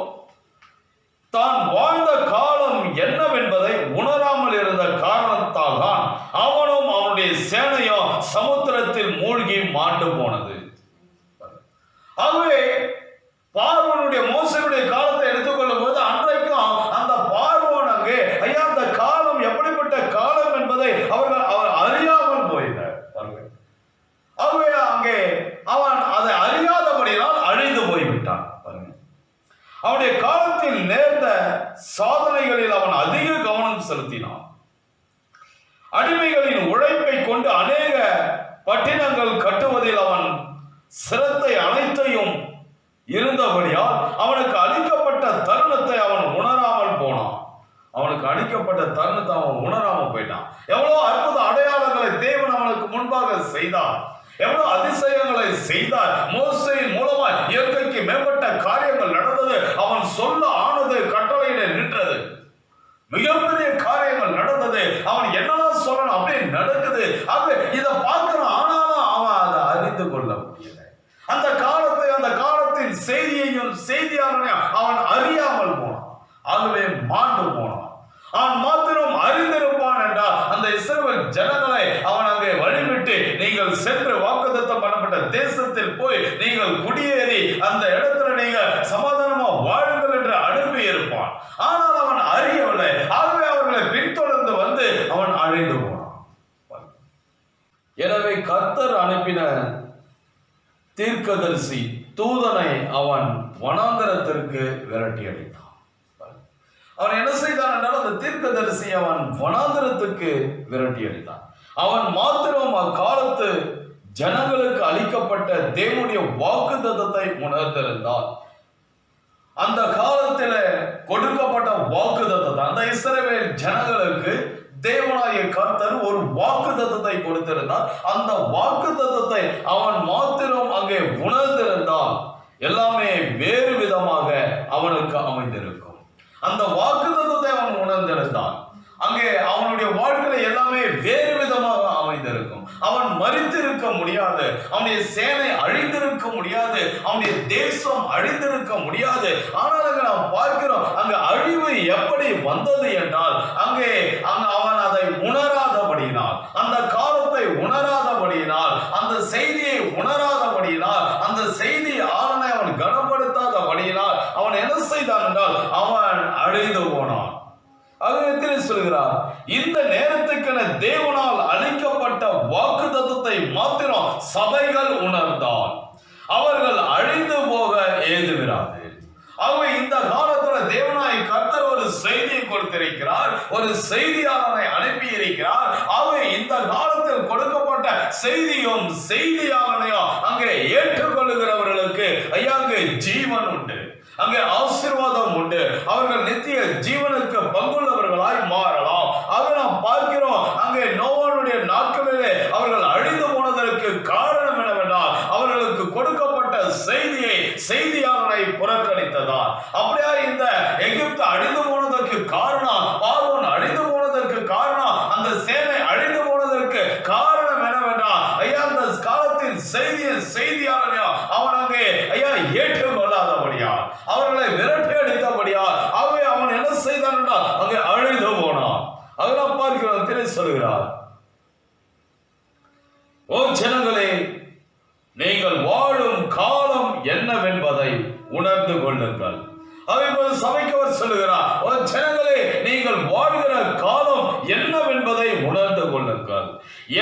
தான் வாழ்ந்த காலம் என்னவென்பதை உணராமல் இருந்த காரணத்தால் தான் அவனும் அவனுடைய சேனையும் சமுத்திரத்தில் மூழ்கி மாண்டு போனது. ஆகவே பார்வோனுடைய மோசனுடைய காலத்தை எடுத்துக்கொள்ளும் போது அன்றைக்கும் அந்த பார்வோன் அங்கே ஐயா அந்த காலம் எப்படிப்பட்ட காலம் என்பதை அவர் அறியாமல் போயினார். ஆகவே அங்கே அவன் அதை அறியாதபடியால் அழிந்து போய்விட்டான். அவனுடைய காலத்தில் நேர்ந்த சாதனைகளில் அவன் அதிக கவனம் செலுத்தினான். அடிமைகளின் உழைப்பை கொண்டு அநேக பட்டினங்கள் கட்டுவதில் அவன் சிரத்தை அனைத்தையும் இருந்தபடியால் அவனுக்கு அளிக்கப்பட்ட தருணத்தை அவன் உணராமல் போனான். அவனுக்கு அளிக்கப்பட்ட தருணத்தை அவன் உணராமல் போயிட்டான். எவ்வளவு அற்புத அடையாளங்களை தேவன் அவனுக்கு முன்பாக செய்தார், எவ்வளவு அதிசயங்களை செய்தார். மோசேயின் மூலமாய் இயற்கைக்கு மேம்பட்ட காரியங்கள் நடந்தது. அவன் சொல்ல ஆனது கட்டளையிட நின்றது. மிகப்பெரிய காரியங்கள் நடந்தது. அவன் என்னெல்லாம் சொல்லணும் அப்படியே நடக்குது. ஆக இதை பார்க்கிறான். ஆனாலும் அவன் அதை அறிந்து கொள்ள முடியல. அந்த காலத்தை, அந்த காலத்தின் செய்தியையும் செய்தியாளனையும் அவன் அறியாமல் போனான். ஆகவே மாண்டு போனான். அவன் மாத்திரம் அறிந்திருப்பான் என்றால் அந்த இஸ்ரவேல் ஜனங்களை அவன் அங்கே வழிவிட்டு நீங்கள் சென்று வாக்குத்தத்தம் பண்ணப்பட்ட தேசத்தில் போய் நீங்கள் குடியேறி அந்த இடத்துல நீங்கள் சமாதானமா வாழுங்கள் என்று அனுப்பி இருப்பான். ஆனால் அவன் அறியவில்லை. ஆகவே அவர்களை பின்தொடர்ந்து வந்து அவன் அழிந்து போனான். எனவே கர்த்தர் அனுப்பின தீர்க்கதரிசி தூதனை அவன் வனாந்தரத்திற்கு விரட்டி அடித்தான். அவன் என்ன செய்தான் என்றால் அந்த தீர்க்கதரிசி அவன் வனாந்தரத்துக்கு விரட்டி அடித்தான். அவன் மாத்திரம் அக்காலத்து ஜனங்களுக்கு அளிக்கப்பட்ட தேவனுடைய வாக்குத்தத்தத்தை உணர்ந்திருந்தான். அந்த காலத்தில் கொடுக்கப்பட்ட வாக்குத்தத்தத்தை அந்த இஸ்ரவேல் ஜனங்களுக்கு தேவனாகிய கர்த்தர் ஒரு வாக்குத்தத்தத்தை கொடுத்திருந்தார். அந்த வாக்குத்தத்தத்தை அவன் மாத்திரம் அங்கே உணர்ந்திருந்தால் எல்லாமே வேறு விதமாக அவனுக்கு அமைந்திருக்கும். அந்த வாக்குத்தத்தத்தை அவன் உணர்ந்திருந்தான். அங்கே அவனுடைய வாழ்க்கை எல்லாமே வேறு விதமாக அமைந்திருக்கும். அவன் மரித்திருக்க முடியாது, அவனுடைய சேனை அழிந்திருக்க முடியாது, அவனுடைய தேசம் அழிந்திருக்க முடியாது. ஆனால் அங்கே நாம் பார்க்கிறோம் அங்கு அழிவு எப்படி வந்தது என்றால் அங்கே அவன் அதை உணராதபடியினால், அந்த காலத்தை உணராதபடியினால், அந்த செய்தியை உணராதபடியினால், அந்த செய்தி ஆளனை அவன் கனப்படுத்தாதபடியினால் அவன் என்ன செய்தான் என்றால் அவன் அழிந்து போனான். ஆகவே சொல்கிறார், இந்த நேரத்துக்கென தேவனால் அளிக்கப்பட்ட வாக்குத்தத்தத்தை மாத்திரம் சபைகள் உணர்ந்தால் அவர்கள் அழிந்து போக ஏதுவிராது. ஆகவே இந்த காலத்துல தேவனாய் கர்த்தர் ஒரு செய்தியை கொடுத்திருக்கிறார், ஒரு செய்தியாளனை அனுப்பி இருக்கிறார். ஆகவே இந்த காலத்தில் கொடுக்கப்பட்ட செய்தியும் செய்தியாளனையும் அங்கே ஏற்றுக்கொள்ளுகிறவர்களுக்கு ஐயா அங்கே ஜீவன் உண்டு, அங்கே ஆசீர்வாதம் உண்டு. அவர்கள் நித்திய ஜீவனுக்கு பங்குள்ளவர்களாய் மாறலாம். ஆக நாம் பார்க்கிறோம் அங்கே நோவானுடைய நாட்களிலே அவர்கள் அழிந்து போனதற்கு காரணம் என்னவென்றால் அவர்களுக்கு கொடுக்கப்பட்ட செய்தியை செய்தியாளரை புறக்கணித்ததால். அப்படியா இந்த எகிப்து அழிந்து போனதற்கு காரணம், பார்வோன் அழிந்து போனதற்கு காரணம், அந்த சேனை அழிந்து போனதற்கு காரணம் என்னவென்றால் ஐயா அந்த காலத்தின் செய்தியாளனையும் அவன் அங்கே ஐயா ஏற்றுக்கொள்ளாதபடியா, அவர்களை விரட்டி அடித்தபடியா, ஆகவே அவன் என்ன செய்தான் என்றால் அங்கே அழிந்து போனான். அதெல்லாம் பார்க்கிறோம். திரை சொல்கிறார், ஓ ஜனங்களே, நீங்கள் வாழும் காலம் என்னவென்பதை உணர்ந்து கொள்ளுங்கள். அதேபோல் சபைக்கு அவர் சொல்லுகிறார், ஓ ஜனங்களே, நீங்கள் வாழ்கிற காலம் என்னவென்பதை உணர்ந்து கொள்ளுங்கள்.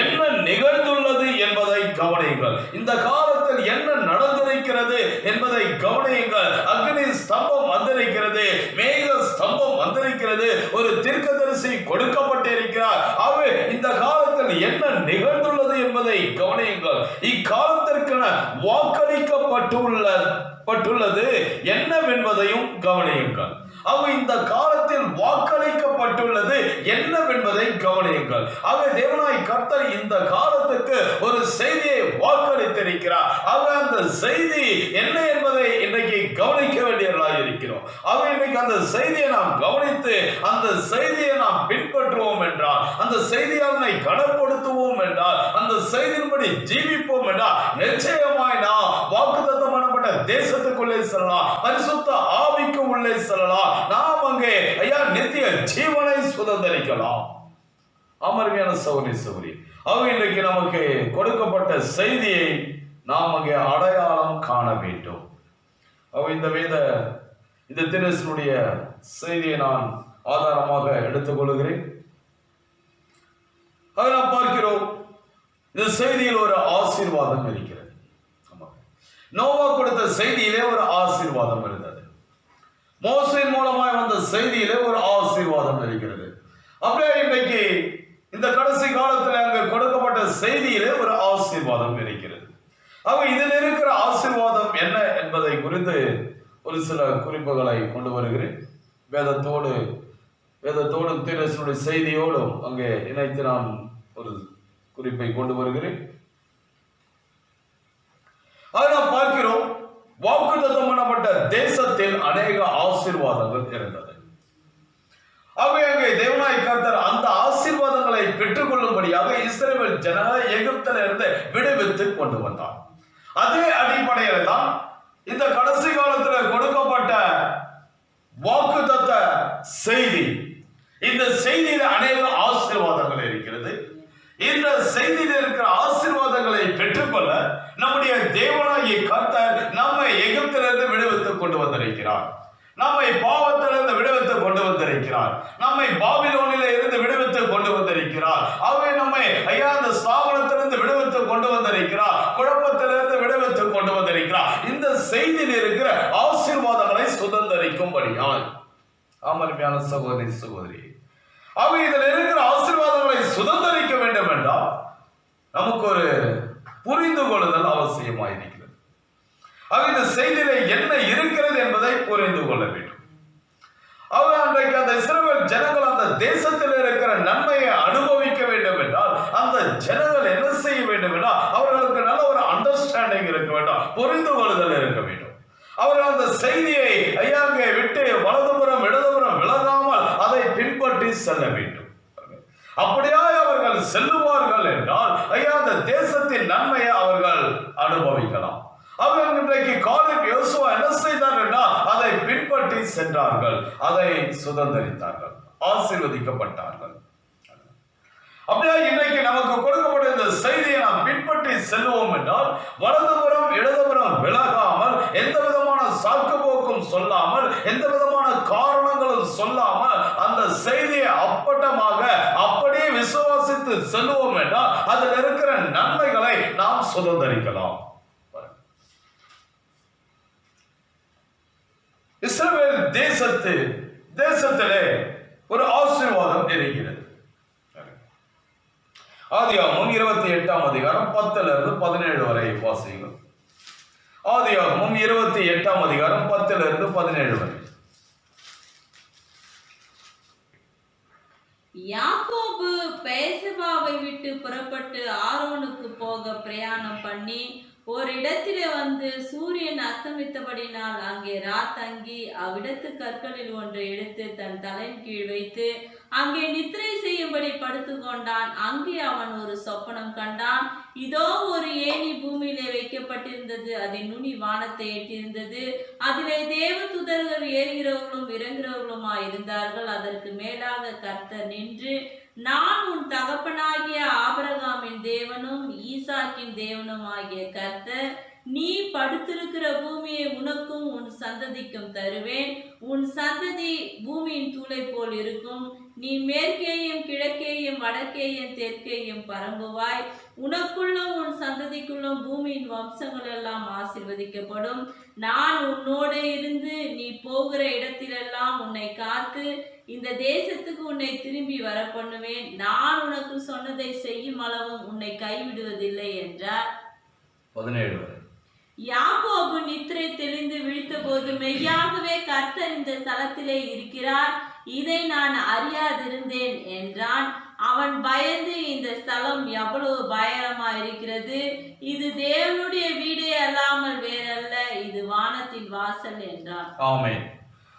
என்ன நிகழ்ந்துள்ளது என்பதை கவனியுங்கள். இந்த காலத்தில் என்ன நடந்திருக்கிறது என்பதை கவனியுங்கள். அக்னி ஸ்தம்பம் வந்திருக்கிறது, மேக ஸ்தம்பம் வந்திருக்கிறது, ஒரு தீர்க்கதரிசி கொடுக்கப்பட்டிருக்கிறார். ஆகவே இந்த காலத்தில் என்ன நிகழ்ந்துள்ளது என்பதை கவனியுங்கள். இக்காலத்திற்கென வாக்களிக்கப்பட்டுள்ள பட்டுள்ளது என்னவென்பதையும் கவனியுங்கள். ஆக இந்த காலத்தில் வாக்களிக்கப்பட்டுள்ளது என்னவென்பதை கவனியுங்கள். ஆக தேவனாய் கர்த்தர் இந்த காலத்துக்கு ஒரு செய்தியை வாக்களித்திருக்கிறார். ஆக அந்த செய்தி என்ன என்பதை இன்றைக்கு கவனிக்க வேண்டியவர்களாக இருக்கிறோம். ஆக இன்றைக்கு அந்த செய்தியை நாம் கவனித்து அந்த செய்தியை நாம் பின்பற்றுவோம் என்றால், அந்த செய்தியாளனை கனப்படுத்துவோம் என்றால், அந்த செய்தியின்படி ஜீவிப்போம் என்றால், நிச்சயமாய் நாம் வாக்குத்தத்தம் பண்ணப்பட்ட தேசத்துக்குள்ளே செல்லலாம், பரிசுத்த ஆவிக்கு உள்ளே செல்லலாம், நாம் அங்கே நித்திய ஜீவனை சுதந்தரிக்கலாம். அமர்மையான சகோதரி சகோதரி, ஆக இன்றைக்கு நமக்கு கொடுக்கப்பட்ட செய்தியை நாம் அங்கே அடையாளம் காண வேண்டும். இந்த தினசனுடைய செய்தியை நான் ஆதாரமாக எடுத்துக்கொள்கிறேன். நாம் பார்க்கிறோம், இந்த செய்தியில் ஒரு ஆசீர்வாதம் இருக்கிறது. நோவா கொடுத்த செய்தியிலே ஒரு ஆசீர்வாதம் இருந்தது. மோசேயின் மூலமாய் வந்த செய்தியிலே ஒரு ஆசீர்வாதம் இருக்கிறது. அப்படியே இன்றைக்கு இந்த கடைசி காலத்தில் அங்கு கொடுக்கப்பட்ட செய்தியிலே ஒரு ஆசீர்வாதம் இருக்கிறது. இதில் இருக்கிற ஆசீர்வாதம் என்ன என்பதை குறித்து ஒரு சில குறிப்புகளை கொண்டு வருகிறேன். வேதத்தோடும் தீரசனுடைய செய்தியோடும் அங்கே இணைத்து நான் ஒரு குறிப்பை கொண்டு வருகிறேன். நாம் பார்க்கிறோம், வாக்குத்தத்தம் பண்ணப்பட்ட தேசத்தில் அநேக ஆசீர்வாதங்கள் இருந்தது. அங்கே தேவனாய் கர்த்தர் அந்த ஆசீர்வாதங்களை பெற்றுக்கொள்ளும்படியாக இஸ்ரவேல் ஜனங்களை எகிப்தில் இருந்து விடுவித்து கொண்டு வந்தார். அதே அடிப்படையில் தான் இந்த கடைசி காலத்தில் கொடுக்கப்பட்ட வாக்குத்தத்த செய்தி. இந்த செய்தியில் அநேக ஆசீர்வாதங்கள் இருக்கிறது. இந்த செய்தியில் இருக்கிற ஆசீர்வாதங்களை பெற்றுக்கொள்ள நம்முடைய தேவனாகிய கர்த்தர் நம்மை எகிப்திலிருந்து விடுவித்துக் கொண்டு வந்திருக்கிறார். நம்மை பாவத்திலிருந்து விடுவித்துக் கொண்டு வந்திருக்கிறார். நம்மை பாபிலோனில இருந்து விடுவித்துக் கொண்டு வந்திருக்கிறார். ஆகவே நம்மை அந்த ஸ்தாபனத்திலிருந்து விடுவித்துக் கொண்டு வந்திருக்கிறார். குழப்பத்திலிருந்து விடுவித்துக் கொண்டு வந்திருக்கிறார். இந்த செய்தியில் இருக்கிற ஆசீர்வாதங்களை சுதந்தரிக்கும்படியால் அமர்மையான சகோதரி சகோதரி, இதில் இருக்கிற ஆசீர்வாதங்களை சுதந்தரிக்க வேண்டும் என்றால் நமக்கு ஒரு புரிந்து கொள்ளுதல் அவசியமாயிருக்கிறது. இந்த செய்தியில என்ன இருக்கிறது என்பதை புரிந்து கொள்ள வேண்டும். அன்றைக்கு அந்த இஸ்ரவேல் ஜனங்கள் அந்த தேசத்தில் இருக்கிற நன்மையை அனுபவிக்க வேண்டும் என்றால் அந்த ஜனங்கள் என்ன செய்ய வேண்டும் என்றால் அவர்களுக்கு நல்ல ஒரு அண்டர்ஸ்டாண்டிங் இருக்க வேண்டும், புரிந்து கொள்ளுதல் இருக்க வேண்டும். அவர்கள் அந்த செய்தியை விட்டு வலதுபுறம் இடதுபுறம் விலகாமல் அதை பின்பற்றி செல்ல வேண்டும். அப்படியாய் அவர்கள் செல்லுவார்கள் என்றால் அந்த தேசத்தின் நன்மையை அவர்கள் அனுபவிக்கலாம். அவர்கள் இன்றைக்கு காலேப் யோசுவா என்ன செய்தார் என்றால் அதை பின்பற்றி சென்றார்கள், அதை சுதந்தரித்தார்கள், ஆசீர்வதிக்கப்பட்டார்கள். அப்படியே இன்றைக்கு நமக்கு கொடுக்கப்பட்ட இந்த செய்தியை நாம் பின்பற்றி செல்வோம் என்றால் வலதுபுறம் இடதுபுறம் விலகாமல், எந்த விதமான சாக்கு போக்கும் சொல்லாமல், எந்த விதமான காரணங்களும் சொல்லாமல் அந்த செய்தியை அப்பட்டமாக அப்படியே விசுவாசித்து செல்வோம் என்றால் அதில் இருக்கிற நன்மைகளை நாம் சுதந்தரிக்கலாம். இஸ்ரவேல் தேசத்திலே ஒரு ஆசீர்வாதம் இருக்கிறது. ஆதியாகமம் 28ஆம் அதிகாரம் 10-17 வரை வாசியுங்கள். ஆதியாகமம் 28ஆம் அதிகாரம் 10-17 வரை. யாக்கோபு பெயர்செபாவை விட்டு புறப்பட்டு ஆரோனுக்கு போக பிரயாணம் பண்ணி ஒரு இடத்திலே வந்து சூரியன் அஸ்தமித்தபடினால் அங்கே ராத்தங்கி அவ்விடத்து கற்களில் ஒன்றை எடுத்து தன் தலையின் கீழ் வைத்து அங்கே நித்திரை செய்யும்படி படுத்துக் கொண்டான். அங்கே அவன் ஒரு சொப்பனம் கண்டான். இதோ ஒரு ஏணி பூமியிலே வைக்கப்பட்டிருந்தது, அதன் நுனி வானத்தை எட்டியிருந்தது. அதிலே தேவதூதர்கள் ஏறுகிறவர்களும் இறங்குகிறவர்களுமாய் இருந்தார்கள். அதற்கு மேலாக கர்த்தர் நின்று, நான் உன் தகப்பனாகிய ஆபிரகாமின் தேவனும் ஈசாக்கின் தேவனும் ஆகிய கர்த்தர், நீ படுத்திருக்கிற பூமியை உனக்கும் உன் சந்ததிக்கும் தருவேன். உன் சந்ததி பூமியின் தூளை போல் இருக்கும். நீ மேற்கேயும் கிழக்கேயும் வடக்கேயும் தெற்கேயும் பரம்புவாய். உனக்குள்ளும் உன் சந்ததிக்குள்ளும் பூமியின் வம்சங்கள் எல்லாம் ஆசீர்வதிக்கப்படும். நான் உன்னோடு இருந்து நீ போகிற இடத்திலெல்லாம் உன்னை காத்து இந்த தேசத்துக்கு உன்னை திரும்பி வர பண்ணுவேன். நான் உனக்கு சொன்னதை செய்யும் அளவும் உன்னை கைவிடுவதில்லை என்றார். 17 வரை. யாக்கோபு நித்திரை தெளிந்து விழித்தபோது மெய்யாகவே கர்த்தர் இந்த ஸ்தலத்திலே இருக்கிறார், இதை நான் அறியாதிருந்தேன் என்றான். அவன் பயந்து, இந்த ஸ்தலம் எவ்வளவு பயங்கரமா இருக்கிறது, இது தேவனுடைய வீடே அல்லாமல் வேறல்ல, இது வானத்தின் வாசல் என்றான். ஆமென்.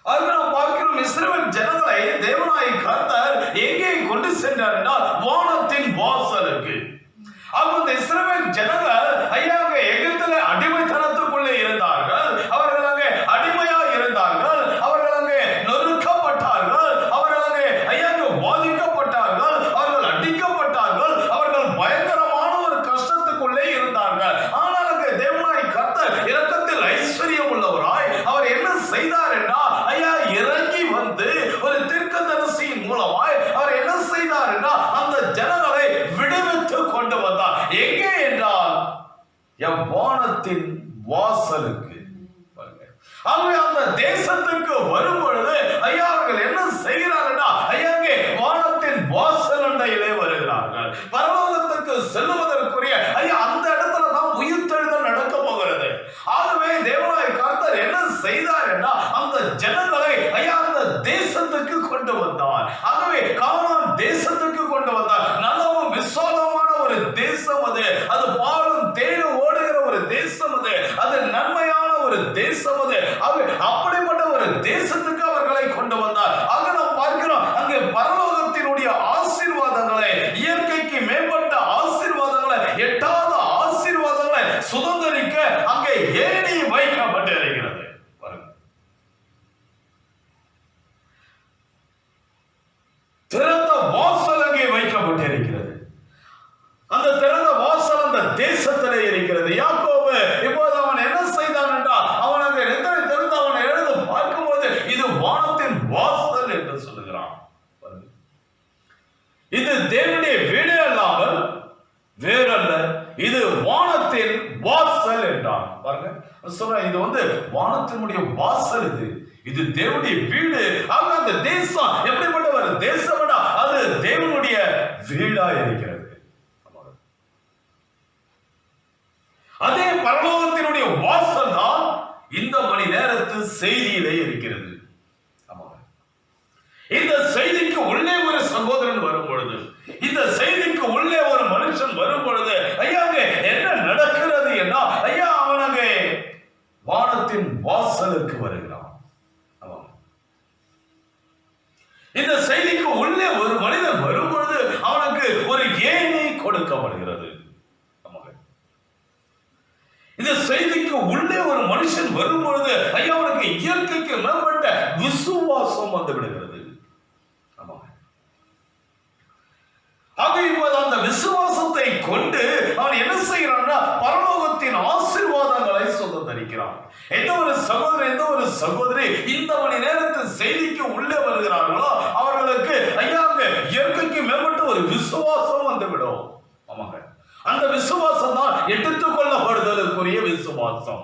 ஆக நாம் பார்க்கிறோம், இஸ்ரவேல் ஜனங்களை தேவனாய் கர்த்தர் எங்கே கொண்டு சென்றார் என்றால் வானத்தின் வாசலுக்கு. அந்த இஸ்ரவேல் ஜனங்கள் ஐயாங்க எகிப்திலே அடிமைத்தனத்துக்குள்ளே இருந்தார்கள். அவர்கள் அங்கே அடிமையாக இருந்தார்கள். அவர்கள் அங்கே நொறுக்கப்பட்டார்கள். அவர்கள் அங்கே ஐயாங்க பாதிக்கப்பட்டார்கள். அவர்கள் அடிக்கப்பட்டார்கள். அவர்கள் பயங்கரமான ஒரு கஷ்டத்துக்குள்ளே இருந்தார்கள். ஆனால் அங்கே தேவனாய் கர்த்தர் இரக்கத்தில் ஐஸ்வர்யம் உள்ளவராய் அவர் என்ன செய்தார் என்றால் ஐயா இறங்கி வந்து ஒரு தீர்க்கதரிசியின் மூலமாய் அவர் என்ன செய்தார் என்றால் அந்த ஜனங்களை விடுவித்து கொண்டு வந்தார். எங்கே என்றால் வானத்தின் வாசலுக்கு. அவங்க அந்த தேசத்துக்கு வரும் பொழுது ஐயா அவர்கள் என்ன செய்கிறார்கள்? ஐயா வானத்தின் வாசல் அண்டையிலே வருகிறார்கள். பரலோகத்துக்கு செல்லுவதற்குரிய ஐயா அந்த இடத்துல தான் உயிர்த்தெழுதல் நடக்க போகிறது. ஆகவே தேவனாய் கர்த்தர் என்ன செய்தார் என்றால் அந்த ஜனங்களை ஐயா அந்த தேசத்துக்கு கொண்டு வந்தார். ஆகவே கானான் தேசத்துக்கு கொண்டு வந்தார். நல்லவும் விசாலமான ஒரு தேசம் அது. அது பாலும் தேனும் ஓடுகிற ஒரு தேசம் அது. அது நன்மையான ஒரு தேசம் அது. அப்படிப்பட்ட ஒரு தேசத்துக்கு அவர்களை கொண்டு வந்தார். ஆக நாம் பார்க்கிறோம் அங்கே பரலோகத்தினுடைய ஆசீர்வாதங்களை, இயற்கைக்கு மேம்பட்ட ஆசீர்வாதங்களை, எட்டாத ஆசீர்வாதங்களை சுதந்திரிக்க அங்கே ஏணி வைக்கப்பட்டு இருக்கிறது. திறந்த வாசல் அங்கே வைக்கப்பட்டு இருக்கிறது. அந்த திறந்த வாசல் அந்த தேசத்திலே இருக்கிறது. யாக்கோபு இப்போது அவன் என்ன செய்தான் என்றால் அவன் அங்கே நித்திரை திறந்து அவன் எழுந்து பார்க்கும்போது இது வானத்தின் வாசல் என்று சொல்லுகிறான். இது தேவனுடைய வீடே அல்லாமல் வேறல்ல, இது வானத்தின் வாசல் என்றான். பாருங்க சொல்றேன், இது வந்து வானத்தினுடைய வாசல். இது தேவனுடைய வீடு. ஆக அந்த தேசம் எப்படிப்பட்ட ஒரு தேசம்? அது தேவனுடைய வீடா இருக்கிறது. அதே பரலோகத்தினுடைய வாசல் தான் இந்த மணி நேரத்து செய்தியிலே இருக்கிறது. இந்த செய்திக்கு உள்ளே ஒரு சகோதரன் வரும் பொழுது, இந்த செய்திக்கு உள்ளே ஒரு மனுஷன் வரும் பொழுது ஐயா என்ன நடக்கிறது என்றால் ஐயா அவனாக வானத்தின் வாசலுக்கு வருகிறான். இந்த செய்திக்கு உள்ளே ஒரு மனிதன் வரும் பொழுது அவனுக்கு ஒரு ஏணி கொடுக்கப்படுகிறது. இந்த செய்திக்கு உள்ளே ஒரு மனுஷன் வரும் பொழுது ஐயா அவனுக்கு இயற்கைக்கு மேம்பட்ட விசுவாசம் வந்து விடுகிறது. ஆக இப்போது அந்த விசுவாசத்தை கொண்டு அவன் என்ன செய்கிறான்னா பரலோகத்தின் ஆசீர்வாதங்களை சுதந்திரிக்கிறான். எந்த ஒரு சகோதரன், எந்த ஒரு சகோதரி இந்த மணி நேரத்து செய்திக்கு உள்ளே வருகிறார்களோ அவர்களுக்கு ஐயா இயற்கைக்கு மேம்பட்ட ஒரு விசுவாசம் வந்துவிடும். ஆமாங்க, அந்த விசுவாசம் தான் எடுத்துக் கொள்ளப்படுதலுக்குரிய விசுவாசம்.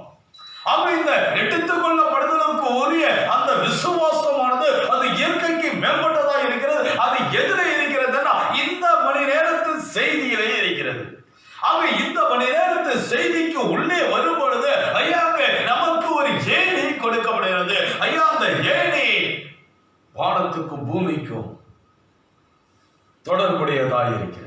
ஆக இந்த எடுத்துக் கொள்ளப்படுதலுக்கு உரிய அந்த விசுவாசமானது அது இயற்கைக்கு மேம்பட்டதா இருக்கிறது. அது எதிரே இருக்கிறதுன்னா இந்த மணி நேரத்து செய்தியிலே இருக்கிறது. ஆக இந்த மணி நேரத்து செய்திக்கு உள்ளே வரும் பொழுது ஐயா நமக்கு ஒரு ஏணி கொடுக்கப்படுகிறது. ஐயா அந்த ஏணி வானத்துக்கும் பூமிக்கும் தொடர்புடையதாக இருக்கிறது.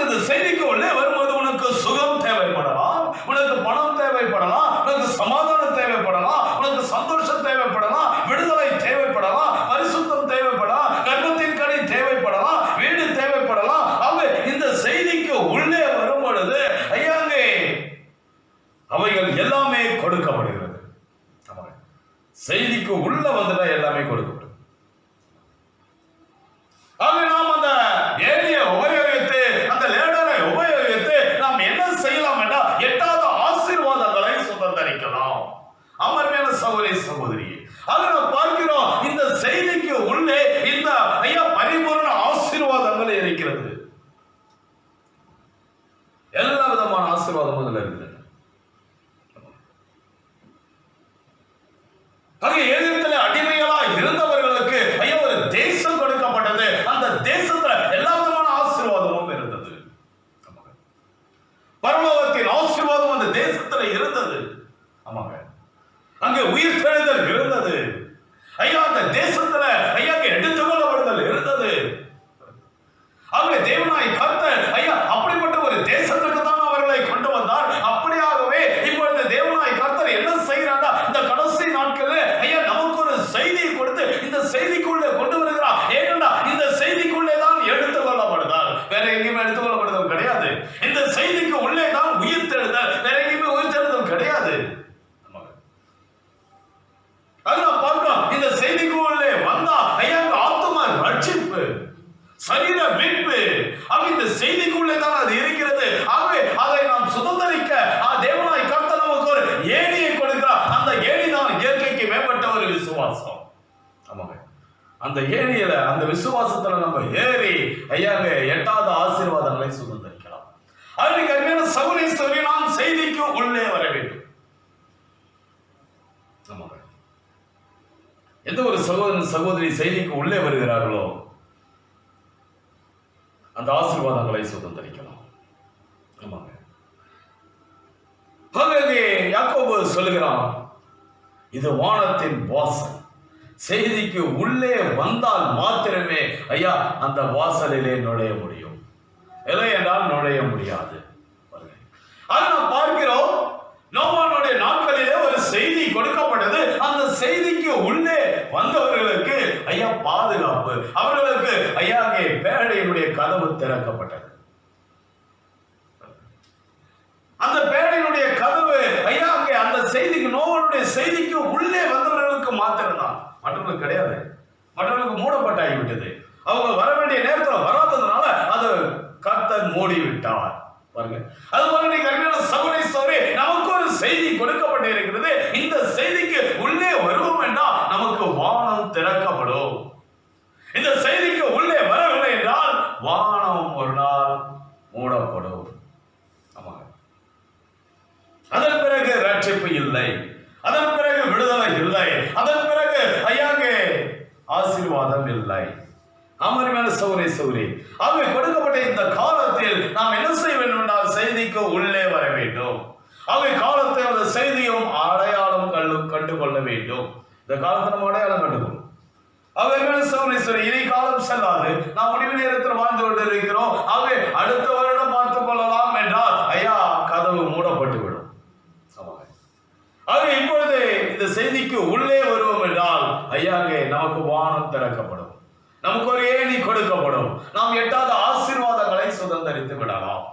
இந்த செய்திக்கு உள்ளே வரும்போது உனக்கு சுகம் தேவைப்படலாம், உனக்கு பணம் தேவைப்படலாம், உனக்கு சமாதானம் தேவைப்படலாம், உனக்கு சந்தோஷம் தேவைப்படலாம், விடுதலை தேவைப்படலாம், பரிசுத்தம் தேவைப்படலாம், கர்மத்தின் கனி தேவைப்படலாம், வீடு தேவைப்படலாம். ஆக இந்த செய்திக்கு உள்ளே வரும் பொழுது ஐயாங்கே அவைகள் எல்லாமே கொடுக்கப்படுகிறது. செய்திக்கு உள்ள வந்துட்டா எல்லாமே கொடுக்கப்படும். ஆக நாம் அந்த ஏணியை உபயோகித்து, அந்த லேடரை உபயோகித்து நாம் என்ன செய்யலாம் என்றால் எட்டாத ஆசீர்வாதங்களை சுதந்திரிக்கலாம். அமர்மையான சகோதரி சகோதரி, ஆக நாம் பார்க்கிறோம் இந்த செய்திக்கு உள்ளே இந்த ஐயா பரிபூர்ண ஆசீர்வாதங்கள் இருக்கிறது. எல்லா விதமான ஆசீர்வாதமும் அதில் இருக்குது. எகிப்தில் அடிமைகளா இருந்தவர்களுக்கு ஐயா ஒரு தேசம் கொடுக்கப்பட்டது. அந்த தேசத்துல எல்லா விதமான ஆசீர்வாதமும் இருந்தது. பரலோகத்தின் உயிர்த்தெழுதல் இருந்தது. ஐயா அந்த தேசத்துல ஐயா எடுத்துக்கொள்ளப்படுதல் இருந்தது. ஆகவே தேவனாய் கர்த்தர் ஐயா அப்படிப்பட்ட ஒரு தேசத்துக்கு தான் அவர்களை கொண்டு வந்தார். அப்படியாகவே இப்பொழுது தேவனாய் கர்த்தர் என்ன செய்கிறாரா, இந்த கடைசி நாட்களில் ஐயா நமக்கு ஒரு செய்தியை கொடுத்து இந்த செய்திக்குள்ளே கொண்டு வருகிறார். ஏனென்றா இந்த செய்திக்குள்ளே தான் எடுத்துக்கொள்ளப்படுதால், வேற எங்கேயுமே எடுத்துக்கொள்ளப்படுதல் கிடையாது. இந்த செய்திக்கு உள்ளே தான் உயிர்த்தெழுதல், வேற எங்கேயுமே உயிர்த்தெழுதல் கிடையாது. அதெல்லாம் பார்க்கிறோம். இந்த செய்திக்கு உள்ளே வந்தா ஐயா ஆத்தும ரட்சிப்பு, சரீர மீட்பு, இந்த செய்திக்குள்ளே தான் அது இருக்கிறது. ஆகவே அதை நாம் சுதந்திரிக்க தேவனாய் கர்த்தர் நமக்கு ஒரு ஏணியை கொடுக்கிறார். அந்த ஏணி தான் இயற்கைக்கு மேம்பட்ட ஒரு விசுவாசம். ஆமாங்க, அந்த ஏணியில அந்த விசுவாசத்துல நம்ம ஏறி ஐயாங்க எட்டாவது ஆசீர்வாதங்களை சுதந்திரிக்கலாம். அதுக்கு அருமையான சகோதரி நாம் செய்திக்கு உள்ளே வர வேண்டும். ஆமாங்க, எந்த ஒரு சகோதரன் சகோதரி செய்திக்கு உள்ளே வருகிறார்களோ அந்த ஆசீர்வாதங்களை சுதந்திரிக்கலாம். ஆமாங்க, யாக்கோபு சொல்லுகிறான், இது வானத்தின் வாசல். செய்திக்கு உள்ளே வந்தால் மாத்திரமே ஐயா அந்த வாசலிலே நுழைய முடியும், இல்லை என்றால் நுழைய முடியாது. அதை நாம் பார்க்கிறோம். நோவானுடைய நாட்களிலே ஒரு செய்தி கொடுக்கப்பட்டது. அந்த செய்திக்கு உள்ளே வந்தவர்களுக்கு ஐயா பாதுகாப்பு, அவர்களுக்கு ஐயா பேழையினுடைய கதவு திறக்கப்பட்டது. அந்த பேழையினுடைய கதவு ஐயா அந்த செய்திக்கு நோவானுடைய செய்திக்கு உள்ளே வந்தவர்களுக்கு மாத்திரம்தான், மற்றவர்களுக்கு கிடையாது. மற்றவர்களுக்கு மூடப்பட்டாகிவிட்டது. அவங்க வர வேண்டிய நேரத்தில் வராததுனால அது கர்த்தர் மூடிவிட்டார். அதுபோல கருமையான சகோதரி நமக்கு ஒரு செய்தி கொடுக்கப்பட்டு இருக்கிறது. இந்த செய்திக்கு உள்ளே வருவோம் என்றால் நமக்கு வானம் திறக்கப்படும். இந்த செய்திக்கு உள்ளே வரவில்லை என்றால் வானம் ஒரு நாள் மூடப்படும். அதன் பிறகு ரட்சிப்பு இல்லை, அதன் பிறகு விடுதலை இல்லை, அதன் பிறகு ஐயாங்கே ஆசீர்வாதம் இல்லை. அமர்மையான சகோதரி அவை கொடுக்கப்பட்ட இந்த காலத்தில் நாம் என்ன செய்ய வேண்டும் என்றால் செய்திக்கு உள்ளே வர வேண்டும். அவை காலத்தை அந்த செய்தியும் அடையாளம் கண்டுகொள்ள வேண்டும். இந்த காலத்தை நம்ம அடையாளம் கண்டுகொள்ளும். அவை சகோதரி இனி காலம் செல்லாது, நாம் முடிவு நேரத்தில் வாழ்ந்து கொண்டு இருக்கிறோம். அவை அடுத்த வருடம் பார்த்துக் கொள்ளலாம் என்றால் ஐயா கதவு மூடப்பட்டு விடும். ஆக இப்பொழுது இந்த செய்திக்கு உள்ளே வருவோம் என்றால் ஐயாங்கே நமக்கு வானம் திறக்கப்படும், நமக்கு ஒரு ஏணி கொடுக்கப்படும். நாம் எட்டாவது ஆசீர்வாதங்களை சுதந்திரித்து விடலாம்.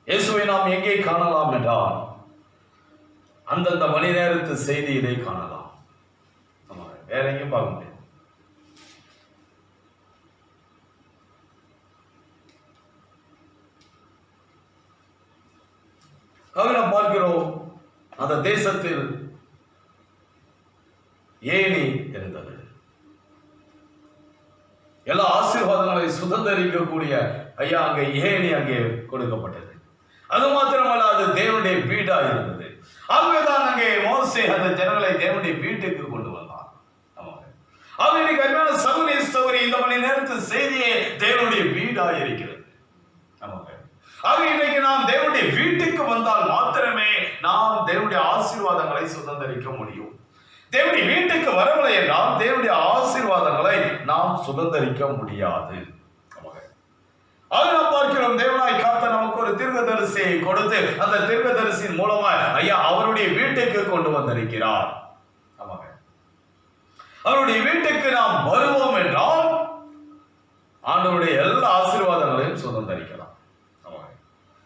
இயேசுவை நாம் எங்கே காணலாம் என்றால் அந்தந்த மணி நேரத்து செய்தியிலே காணலாம். வேற எங்கேயும் பார்க்க முடியாது. நாம் பார்க்கிறோம் அந்த தேசத்தில் ஏணி இருந்தது. எல்லா ஆசீர்வாதங்களை சுதந்திரிக்கக்கூடிய ஐயா அங்கே ஏணி அங்கே கொடுக்கப்பட்டது. அது மாத்திரமல்ல, அது தேவனுடைய வீடா இருந்தது. ஆகவேதான் அங்கே மோசே அந்த ஜனங்களை தேவனுடைய வீட்டுக்கு கொண்டு வந்தான். அருமையான சகோதரி இந்த மணி நேரத்து செய்தியே தேவனுடைய வீடா இருக்கிறது. ஆக இன்னைக்கு நாம் தேவனுடைய வீட்டுக்கு வந்தால் மாத்திரமே நாம் தேவனுடைய ஆசீர்வாதங்களை சுதந்திரிக்க முடியும். தேவனுடைய வீட்டுக்கு வரவில்லை என்றால் தேவனுடைய ஆசீர்வாதங்களை நாம் சுதந்திரிக்க முடியாது. அதை நாம் பார்க்கிறோம். தேவனாய் கர்த்தர் நமக்கு ஒரு தீர்க்கதரிசியை கொடுத்து அந்த தீர்க்கதரிசியின் மூலமாய் ஐயா அவருடைய வீட்டுக்கு கொண்டு வந்திருக்கிறார். அவருடைய வீட்டுக்கு நாம் வருவோம் என்றால் ஆண்டவருடைய எல்லா ஆசீர்வாதங்களையும் சுதந்திரிக்கலாம்.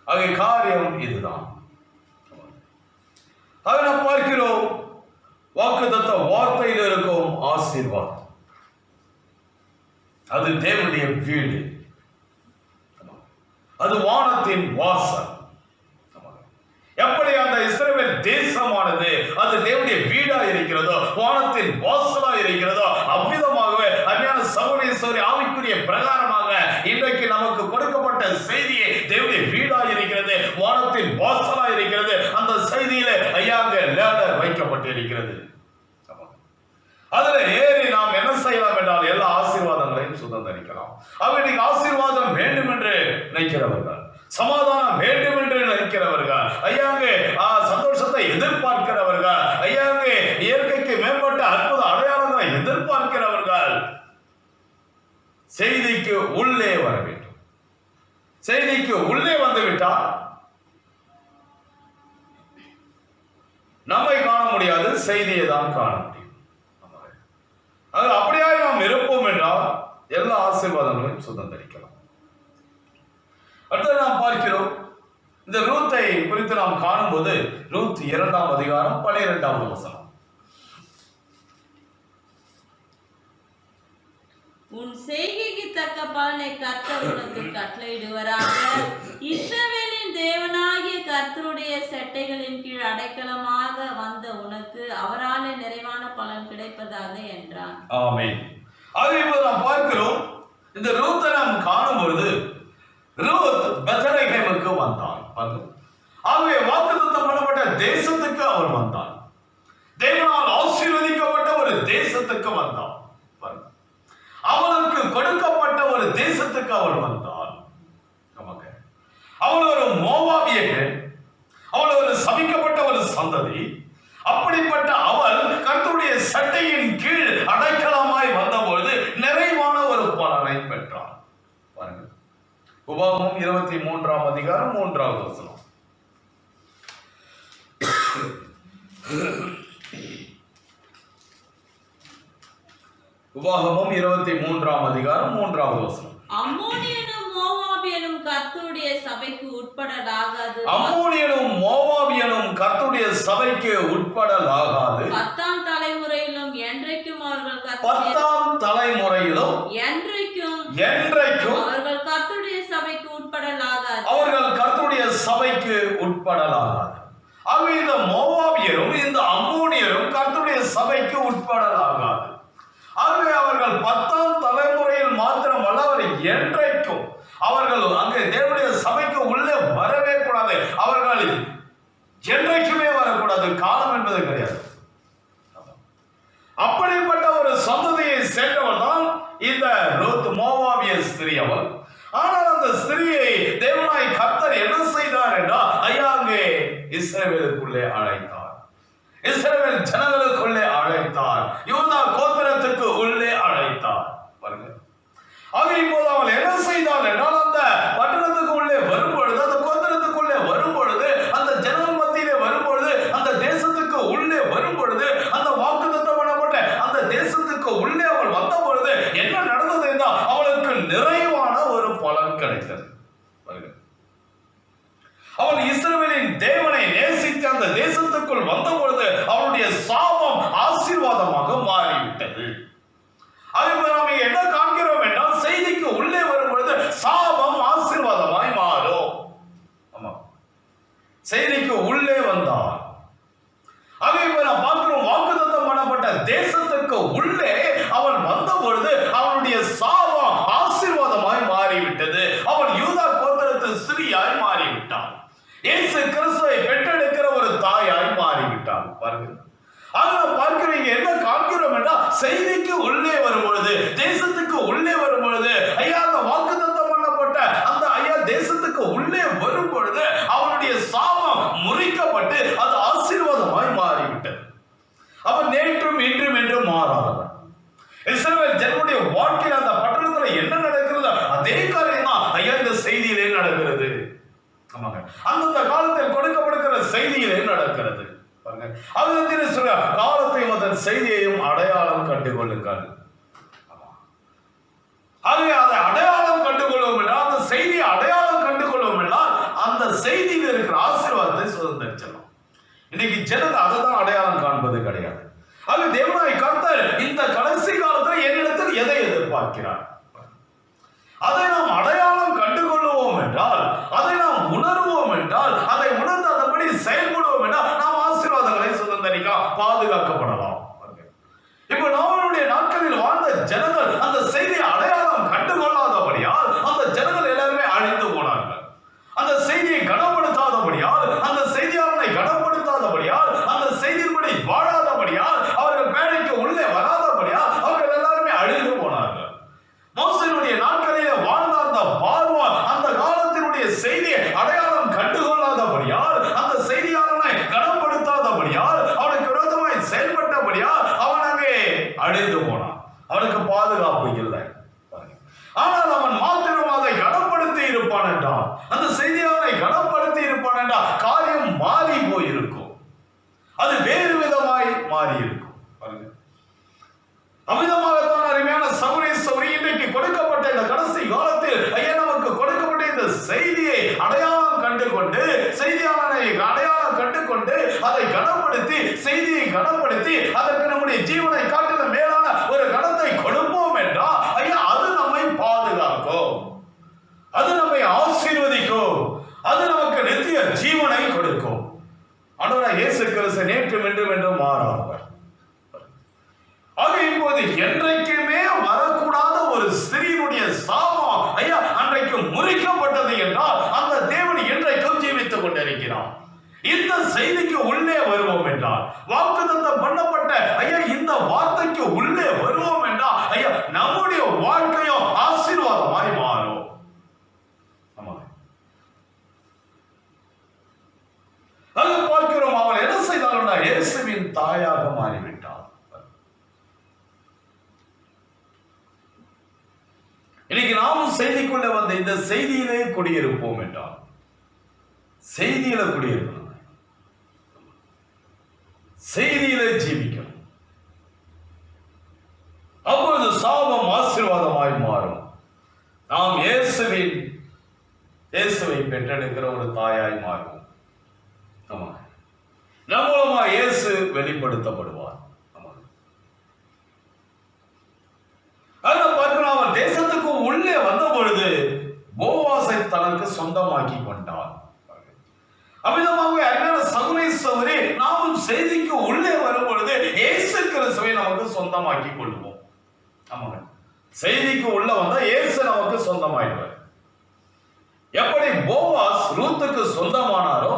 ஆக காரியம் இதுதான். அதை நாம் பார்க்கிறோம். வாக்குத்தத்த வார்த்தையில் இருக்கும் ஆசீர்வாதம் அது தேவனுடைய வீடு, அது வானத்தின் வாசல். எப்படி அந்த இஸ்ரவேல் தேசமானது அது தேவனுடைய வீடா இருக்கிறதோ, வானத்தின் வாசலா இருக்கிறதோ, அவ்விதமாகவே அருமையான சகோதரி ஆவிக்குரிய பிரகாரமாக இன்றைக்கு நமக்கு கொடுக்கப்பட்ட செய்தியை தேவனுடைய வீடா இருக்கிறது, வானத்தின் வாசலா இருக்கிறது. அந்த செய்தியில ஐயாங்க லேடர் வைக்கப்பட்டு இருக்கிறது. அதுல ஏறி நாம் என்ன செய்யலாம் என்றால் எல்லா ஆசீர்வாதங்களையும் சுதந்திரிக்கலாம். அவர்களுக்கு ஆசீர்வாதம் வேண்டும் என்று நினைக்கிறவர்கள், சமாதானம் வேண்டும் என்று நினைக்கிறவர்கள், ஐயாங்கே சந்தோஷத்தை எதிர்பார்க்கிறவர்கள், ஐயாங்கே இயற்கைக்கு மேம்பட்ட அற்புத அடையாளங்களை எதிர்பார்க்கிறவர்கள் செய்திக்கு உள்ளே வர வேண்டும். செய்திக்கு உள்ளே வந்துவிட்டால் நம்மை காண முடியாது, செய்தியை தான் காண முடியும். அப்படியாய் நாம் இருப்போம் என்றால் எல்லா ஆசீர்வாதங்களையும் சுதந்திரிக்கலாம். அடுத்து நாம் பார்க்கிறோம், இந்த ரூத்தை குறித்து நாம் காணும்போது ரூத் 2ஆம் அதிகாரம் 12வது வசனம். உன் செய்கைக்கு தக்க பலனை கர்த்தர் உனக்கு கட்டளையிடுவராக. இஸ்ரவேலின் தேவனாகிய கர்த்தருடைய செட்டைகளின் கீழ் அடைக்கலமாக வந்த உனக்கு அவராலே நிறைவான பலன் கிடைப்பதாக என்றான். ஆமென். அதே போல நாம் பார்க்கிறோம், இந்த ரூத்தை நாம் காணும் பொழுது ரூத் பெத்லகேமுக்கு வந்தாள். ஆகவே வாக்குத்தத்தம் பண்ணப்பட்ட தேசத்துக்கு அவள் வந்தாள். தேவனால் ஆசீர்வதிக்கப்பட்ட ஒரு தேசத்துக்கு வந்தாள். அவளுக்கு கொடுக்கப்பட்ட ஒரு தேசத்துக்கு அவள் வந்தாள். அவள் ஒரு மோவாபிய பெண், அவள் ஒரு சபிக்கப்பட்ட ஒரு சந்ததி. அப்படிப்பட்ட அவள் கர்த்தருடைய சட்டையின் கீழ் அடைக்கலமாய் வந்தபொழுது நிறைவான ஒரு பலனை பெற்றாள். பாருங்கள், உபாகமம் 23ஆம் அதிகாரம் 3வது வசனம். உபாகமம் 23ஆம் அதிகாரம் 3வது வசனம். அம்மோனியனும் மோவாபியனும் கர்த்தருடைய சபைக்கு உட்படலாகாது. அம்மோனியனும் மோவாபியனும் கர்த்தருடைய சபைக்கு உட்படலாகாது. 10ஆம் தலைமுறையிலும் என்றைக்கும் அவர்கள் 10ஆம் தலைமுறையிலும் என்றைக்கும் அவர்கள் கர்த்தருடைய சபைக்கு உட்படலாகாது. அவர்கள் கர்த்தருடைய சபைக்கு உட்படலாகாது. ஆகவே இந்த மோவாபியரும் இந்த அம்மோனியரும் கர்த்தருடைய சபைக்கு உட்படலாகாது. ஆகவே அவர்கள் 10ஆம் தலைமுறையில் மாத்திரமல்ல, அவர் என்றைக்கும் அவர்கள் அங்கே தேவனுடைய சபைக்கு உள்ளே வரவே கூடாது. அவர்கள் என்றைக்குமே வரக்கூடாது. காலம் என்பது கிடையாது. அப்படிப்பட்ட ஒரு சந்ததியை சேர்ந்தவள் தான் இந்த ரூத், மோவாபிய ஸ்திரீ அவள். ஆனால் அந்த ஸ்திரீயை தேவனாய் கர்த்தர் என்ன செய்தார் என்றால், ஐயா அங்கே இஸ்ரவேலுக்குள்ளே அழைத்தார். இஸ்ரவேல் ஜனங்களுக்குள்ளே அழைத்தார். யூதா கோத்திரத்துக்கு உள்ளே அழைத்தார். பாருங்க, ஆக இப்போது அவள் என்ன செய்தாள் என்றால், அந்த பட்டணத்துக்கு உள்ளே வரும்பொழுது, அந்த கோத்திரத்துக்குள்ளே வரும்பொழுது, அந்த ஜனங்கள் மத்தியிலே வரும்பொழுது, அந்த தேசத்துக்கு உள்ளே வரும்பொழுது, அந்த வாக்குத்தத்தம் பண்ணப்பட்ட அந்த தேசத்துக்கு உள்ளே அவள் வந்த பொழுது என்ன நடந்தது என்றால், அவளுக்கு நிறைவான ஒரு பலன் கிடைத்தது. அவள் இஸ்ரவேலின் தேவனை நேசித்து அந்த தேசத்துக்குள் வந்த பொழுது அவளுடைய சாபம் ஆசீர்வாதமாக மாறிவிட்டது. அதேபோல நாம் என்ன காண்கிறோம் என்றால், செய்திக்கு உள்ளே வரும் பொழுது சாபம் ஆசீர்வாதமாய் மாறும். ஆமா, செய்திக்கு உள்ளே வந்தார். அதேபோல பார்க்கிறோம், வாக்குத்தத்தம் பண்ணப்பட்ட தேசத்துக்கு உள்ளே அவள் வந்த பொழுது அவளுடைய சாபம் ஆசீர்வாதமாய் மாறிவிட்டது. அவள் யூதா கோத்திரத்து ஸ்திரீயாய் மாறிவிட்டாள். இயேசு கிறிஸ்துவை பெற்றெடுக்கிற ஒரு தாயாய் மாறிவிட்டாள். பாருங்க, ஆக பார்க்கிறீங்க, என்ன காண்கிறோம் என்றால், செய்திக்கு உள்ளே வரும் பொழுது, தேசத்துக்கு உள்ளே வரும் பொழுது, ஐயா அந்த வாக்குத்தத்தம் பண்ணப்பட்ட அந்த ஐயா தேசத்துக்கு உள்ளே வரும் பொழுது அவனுடைய சாபம் முறிக்கப்பட்டு அது ஆசீர்வாதமாய் மாறிவிட்டது. அவன் நேற்றும் இன்றும் என்றும் மாறாதவன். இஸ்ரவேல் ஜனங்களுடைய வாழ்க்கையில் அந்த பட்டணத்தில் என்ன நடக்கிறது, அதே காரியம் தான் ஐயா இந்த செய்தியிலே நடக்கிறது. அந்தந்த காலத்தில் கொடுக்கப்படுகிற செய்தியிலே நடக்கிறது. காலத்தையும் அதன் செய்தியையும் அடையாளம் கண்டுகொள்ளுங்கள். அதை அடையாளம் கண்டுகொள்ளும் என்றால், அந்த செய்தியை அடையாளம் கண்டுகொள்ளும் என்றால், அந்த செய்தியில் இருக்கிற ஆசீர்வாதத்தை சுதந்திரிச்சலாம். இன்னைக்கு ஜனங்கள் அதை தான் அடையாளம் காண்பது கிடையாது. அது தேவனாய் கர்த்தர் இந்த கடைசி காலத்தில் என்னிடத்தில் எதை எதிர்பார்க்கிறார், அதை நாம் அடையாளம் கண்டுகொள்ளுவோம் என்றால், அதை நாம் உணர்வோம் என்றால், அதை உணர்ந்து அதன்படி செயல்படுவோம் என்றால், நாம் ஆசீர்வாதங்களை சுதந்திரிக்கலாம், பாதுகாக்கப்படலாம். இப்ப நம்மளுடைய நாட்களில் வாழ்ந்த ஜனங்கள் அந்த செய்தியை அடையாளம் கண்டுகொள்ளாதபடியால் அந்த ஜனங்கள் எல்லாருமே அழிந்து போனார்கள். அந்த செய்தியை கனப்படுத்தாதபடியால், அந்த செய்தியாளனை கனப்படுத்தாதபடியால், அந்த செய்தியின்படி வாழாதபடியால், அவர்கள் மேடைக்கு உள்ளே வராதபடியால் அவர்கள் எல்லாருமே அழிந்து போனார்கள். மோசேயுடைய நாட்களிலே வாழ்ந்த அந்த பார்வோன் அந்த காலத்தினுடைய செய்தியை அது வேறு விதமாய் மாறி இருக்கும். அமிதமாகத்தான் அருமையான சௌரி இன்றைக்கு கொடுக்கப்பட்ட இந்த கடைசி காலத்தில் ஐயா நமக்கு கொடுக்கப்பட்ட இந்த செய்தியை அடையாளம் கண்டு கொண்டு, செய்தியாளனை அடையாளம் கண்டு கொண்டு, அதை கனப்படுத்தி, செய்தியை கனப்படுத்தி, அதற்கு நம்முடைய ஜீவனை காட்டின மேலான ஒரு கணத்தை கொடுப்போம் என்றால் ஐயா அது நம்மை பாதுகாக்கும், அது நம்மை ஆசீர்வதிக்கும், அது நமக்கு நித்திய ஜீவனை கொடுக்கும். ஆண்டவராகிய இயேசு கிறிஸ்து நேற்றும் இன்றும் என்றும் மாறாதவர். ஆக இப்போது என்றைக்குமே வரக்கூடாத ஒரு ஸ்திரீனுடைய சாபம் ஐயா அன்றைக்கு முறிக்கப்பட்டது என்றால் அந்த தேவன் என்றைக்கும் ஜீவித்துக் கொண்டிருக்கிறார். இந்த செய்திக்கு உள்ளே வருவோம் என்றால், வாக்குத்தத்தம் பண்ணப்பட்ட ஐயா இந்த வார்த்தைக்கு உள்ளே வருவோம் என்றால் ஐயா நம்முடைய வாழ்க்கையும் ஆசீர்வாதமாய் மாறும். அது பார்க்கிறோம். அவள் என்ன செய்தாள்? இயேசுவின் தாயாக மாறிவிட்டாள். இன்னைக்கு நாமும் செய்திக்குள்ள வந்த இந்த செய்தியிலே குடியிருப்போம் என்றால், செய்தியில குடியிருக்கணும், செய்தியில ஜீவிக்கணும். அப்பொழுது சாபம் ஆசீர்வாதமாய் மாறும். நாம் இயேசுவை பெற்றெடுக்கிற ஒரு தாயாய் மாறும். நம் மூலமா இயேசு வெளிப்படுத்தப்படுவார். அவன் தேசத்துக்கு உள்ளே வந்த பொழுது போவாசை தனக்கு சொந்தமாக்கி கொண்டான். அமிதமாக அருமையான சகோதரி நாமும் செய்திக்கு உள்ளே வரும் பொழுது இயேசு கிறிஸ்துவை நமக்கு சொந்தமாக்கி கொள்வோம். ஆமாங்க, செய்திக்கு உள்ள வந்தா இயேசு நமக்கு சொந்தமாயிடுவார். எப்படி போவாஸ் ரூத்துக்கு சொந்தமானாரோ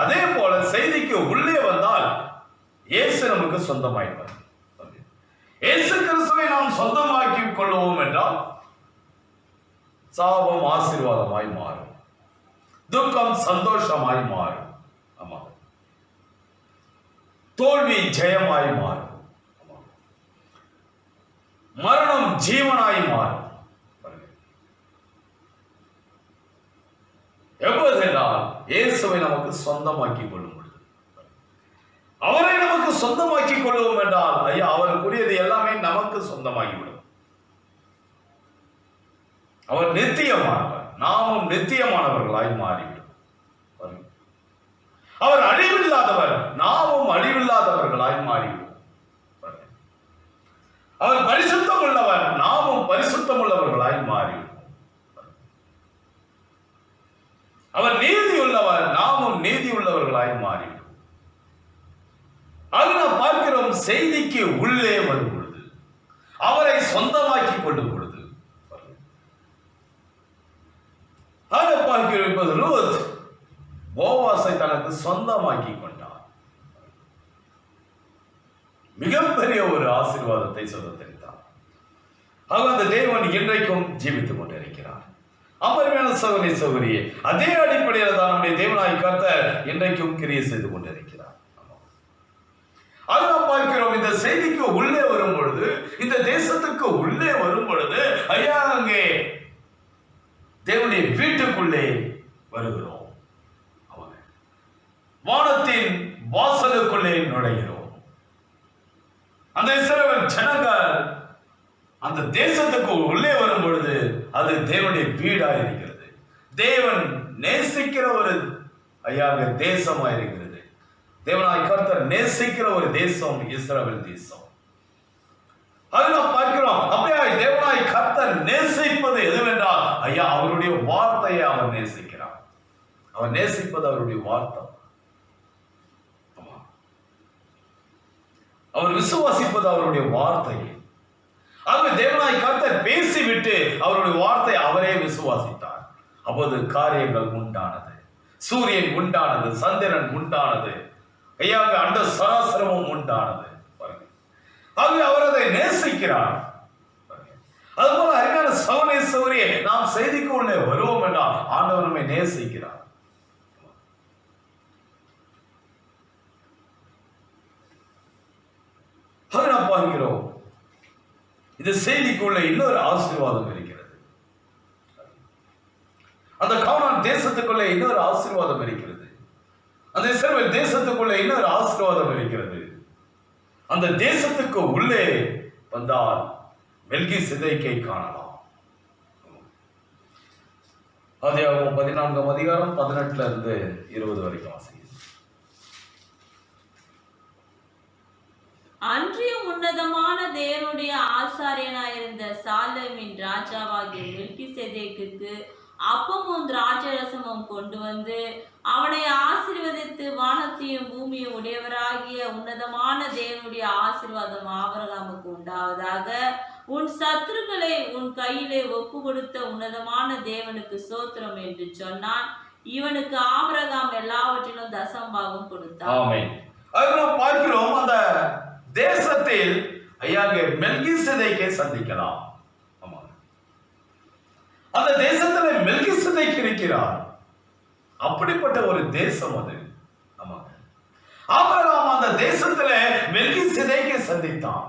அதே போல செய்திக்கு உள்ளே வந்தால் இயேசு நமக்கு சொந்தமாயிடுவார். இயேசு கிறிஸ்துவை நாம் சொந்தமாக்கி கொள்வோம் என்றால் சாபம் ஆசீர்வாதமாய் மாறும், துக்கம் சந்தோஷமாய் மாறும். ஆமா, தோல்வி ஜெயமாய் மாறும், மரணம் ஜீவனாய் மாறும். எப்போதென்றால் இயேசுவை நமக்கு சொந்தமாக்கி கொள்ளும் பொழுது, அவரை நமக்கு சொந்தமாக்கி கொள்வோம் என்றால் ஐயா அவருக்குரியது எல்லாமே நமக்கு சொந்தமாகிவிடும். அவர் நித்தியமானவர், நாமும் நித்தியமானவர்களாய் மாறிவிடும். அவர் அழிவில்லாதவர், நாமும் அழிவில்லாதவர்களாய் மாறிவிடும். அவர் பரிசுத்தம் உள்ளவர், நாமும் பரிசுத்தம் உள்ளவர்களாய் மாறிவிடும். அவர் நீதி உள்ளவர், நாமும் நீதி உள்ளவர்களாய் மாறிவிடும். அது நாம் பார்க்கிறோம். செய்திக்கு உள்ளே வரும் பொழுது, அவரை சொந்தமாக்கி கொள்ளும் பொழுது பார்க்கிறோம். ரூத் போவாசை தனக்கு சொந்தமாக்கி கொண்டார். மிகப்பெரிய ஒரு ஆசீர்வாதத்தை சொந்தத்தெடுத்தார். அந்த தேவன் இன்றைக்கும் ஜீவித்துக் கொண்டிருக்கிறார். அமர்மையான சகோதரியே, அதே அடிப்படையில் தான் நம்முடைய தேவனாய் கர்த்தர் இன்றைக்கும் கிரியை செய்து கொண்டிருக்கிறார். அது நாம் பார்க்கிறோம். இந்த செய்திக்கு உள்ளே வரும் பொழுது, இந்த தேசத்துக்கு உள்ளே வரும் பொழுது ஐயா அங்கே தேவனுடைய வீட்டுக்குள்ளே வருகிறோம். வானத்தின் வாசலுக்குள்ளே நுழைகிறோம். அந்த இஸ்ரவேல் ஜனங்கள் அந்த தேசத்துக்கு உள்ளே வரும் பொழுது அது தேவனுடைய வீடா இருக்கிறது. தேவன் நேசிக்கிற ஒரு ஐயா தேசமா இருக்கிறது. தேவனாய் கர்த்தர் நேசிக்கிற ஒரு தேசம் இஸ்ரவேல் தேசம். அது நாம் பார்க்கிறோம். அப்படியே தேவனாய் கர்த்தர் நேசிப்பது எதுவென்றால் ஐயா அவருடைய வார்த்தையை அவர் நேசிக்கிறார். அவர் நேசிப்பது அவருடைய வார்த்தை. அவர் விசுவாசிப்பது அவருடைய வார்த்தையை. ஆகவே தேவனாய் கர்த்தர் பேசிவிட்டு அவருடைய வார்த்தை அவரே விசுவாசித்தார். அப்போது காரியங்கள் உண்டானது. சூரியன் உண்டானது, சந்திரன் உண்டானது, ஐயாக அண்ட சராசரமும் உண்டானது. ஆகவே அவர் அதை நேசிக்கிறார். அதுபோல அருமையான சகோதரியே, நாம் செய்திக்கு உள்ளே வருவோம் என்றால் ஆண்டவர் நம்மை நேசிக்கிறார். நாம் பார்க்கிறோம். இந்த செய்திக்குள்ள இன்னொரு ஆசீர்வாதம் இருக்கிறது. அந்த கானான் தேசத்துக்குள்ள இன்னொரு ஆசீர்வாதம் இருக்கிறது. அந்த இஸ்ரவேல் தேசத்துக்குள்ள இன்னொரு ஆசீர்வாதம் இருக்கிறது. அந்த தேசத்துக்கு உள்ளே வந்தால் மெல்கிசேதேக்கை காணலாம். ஆதியாகமம் 14ஆம் அதிகாரம் 18 இருந்து 20 வரைக்கும் வாசிங்க. அன்றியும் உன்னதமான தேவனுடைய ஆசாரியனாயிருந்த சாலேமின் ராஜாவாகிய மெல்கிசேதேக்குக்கு அப்பமும் திராட்சரசமும் கொண்டு வந்து அவனை ஆசீர்வதித்து, வானத்தையும் பூமியும் உடையவராகிய உன்னதமான தேவனுடைய ஆசீர்வாதம் ஆபிரகாமுக்கு உண்டாவதாக, உன் சத்துருக்களை உன் கையிலே ஒப்பு கொடுத்த உன்னதமான தேவனுக்கு ஸ்தோத்திரம் என்று சொன்னான். இவனுக்கு ஆபிரகாம் எல்லாவற்றிலும் தசமபாகம் கொடுத்தான். ஆமென். நாம் பார்க்கிறோம், அந்த தேசத்தில் ஐயாங்க மெல்கிசேதேக்கை சந்திக்கலாம். அந்த தேசத்துல மெல்கிசேதேக் இருக்கிறார். அப்படிப்பட்ட ஒரு தேசம் அது. ஆபிரகாம் அந்த தேசத்துல மெல்கிசேதேக்கை சந்தித்தான்.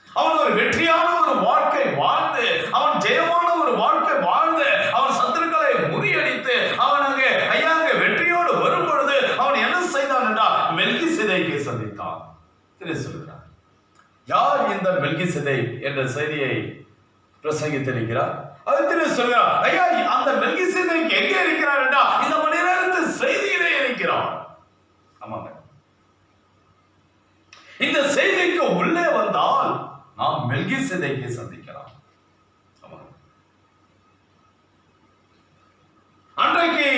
அவன் ஒரு வெற்றியான ஒரு வாழ்க்கை வாழ்ந்து, அவன் ஜெயமான ஒரு வாழ்க்கை வாழ்ந்து, அவன் சத்துருக்களை முறியடித்து, அவன் அங்கே ஐயாங்க வெற்றியோடு வரும் பொழுது அவன் என்ன செய்தான் என்றால் மெல்கிசேதேக்கை சந்தித்தான். சொல்கிறார், யார் இந்த மெல்கிசேதேக் என்ற செய்தியை பிரசங்கித்திருக்கிறார். அது சொல்கிறார், ஐயா அந்த மெல்கிசேதேக் எங்கே இருக்கிறார் என்றால் இந்த மணி நேரத்து செய்தியிலே இருக்கிறார். ஆமாங்க, இந்த செய்திக்கு உள்ளே வந்தால் நாம் மெல்கிசேதேக்கை சந்திக்கலாம். அன்றைக்கு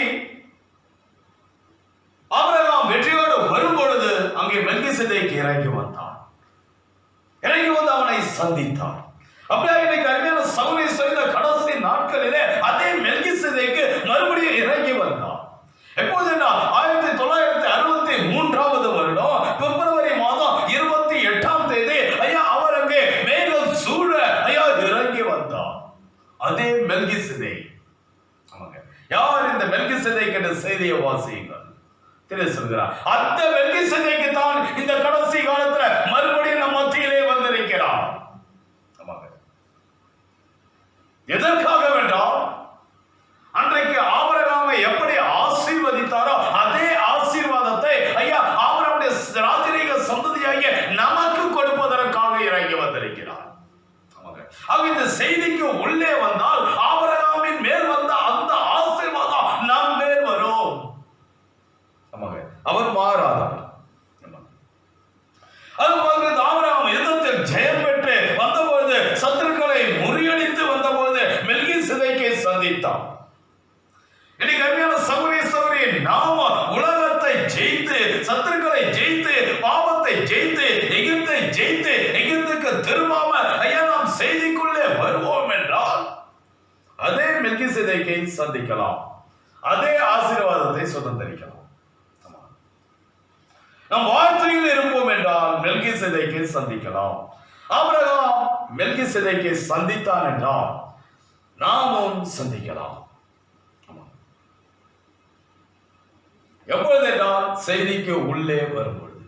ஆபிரகாம் வெற்றியோடு வரும் பொழுது அங்கே மெல்கிசேதேக் இறங்கி வந்தான். இறங்கி வந்து அவனை சந்தித்தான். அப்படியே இன்னைக்கு அருமையான சகோதரி சொல்ல கடைசி நாட்களிலே அதே மெல்கிசேதேக்கு மறுபடியும் இறங்கி வந்தான். எப்போது 1963 வருடம் பிப்ரவரி மாதம் 28ஆம் தேதி ஐயா அவர் அங்கே மேகம் சூழ ஐயா இறங்கி வந்தார். அதே மெல்கிசேதேக். யார் இந்த மெல்கிசேதேக் என்ற செய்தியை வாசியுங்கள். சொல்கிறார், அந்த மெல்கிசேதேக்கு தான் இந்த கடைசி காலத்துல மறுபடியும் நம் மத்தியிலே வந்திருக்கிறார். எதற்காக வேண்டாம்? அன்றைக்கு ஆபிரகாமை எப்படி ஆசீர்வதித்தாரோ அதே ஆசீர்வாதத்தை ஐயா ஆபிரகாமுடைய ராஜரீக சந்ததியாகிய நமக்கு கொடுப்பதற்காக இறங்கி வந்திருக்கிறார். இந்த செய்திக்கு உள்ளே வந்தால் ஆபிரகாமின் மேல் வந்த அந்த ஆசீர்வாதம் நம் மேல் வரும். அவர் மாறாதவர். அது ஆபிரகாம் யுத்தத்தில் ஜெயம் பெற்று வந்தபோது, சத்துருக்களை முறியடித்து வந்தபோது மெல்கிசேதேக்கை சந்தித்தான். இன்னைக்கு அருமையான சகோதரி, நாம உலகத்தை ஜெயித்து, சத்துருக்களை ஜெயித்து, பாவத்தை ஜெயித்து, எகிப்தை ஜெயித்து, எகிப்துக்கு திரும்பாம ஐயா நாம் செய்திக்குள்ளே வருவோம் என்றால் அதே மெல்கிசேதேக்கை சந்திக்கலாம், அதே ஆசீர்வாதத்தை சுதந்திரிக்கலாம். நம் வார்த்தையில் இருப்போம் என்றால் மெல்கிசேதேக்கை சந்திக்கலாம். ஆபிரகாம் மெல்கிசேதேக்கை சந்தித்தான் என்றால் நாமும் சந்திக்கலாம். எப்பொழுது என்றால் செய்திக்கு உள்ளே வரும்பொழுது,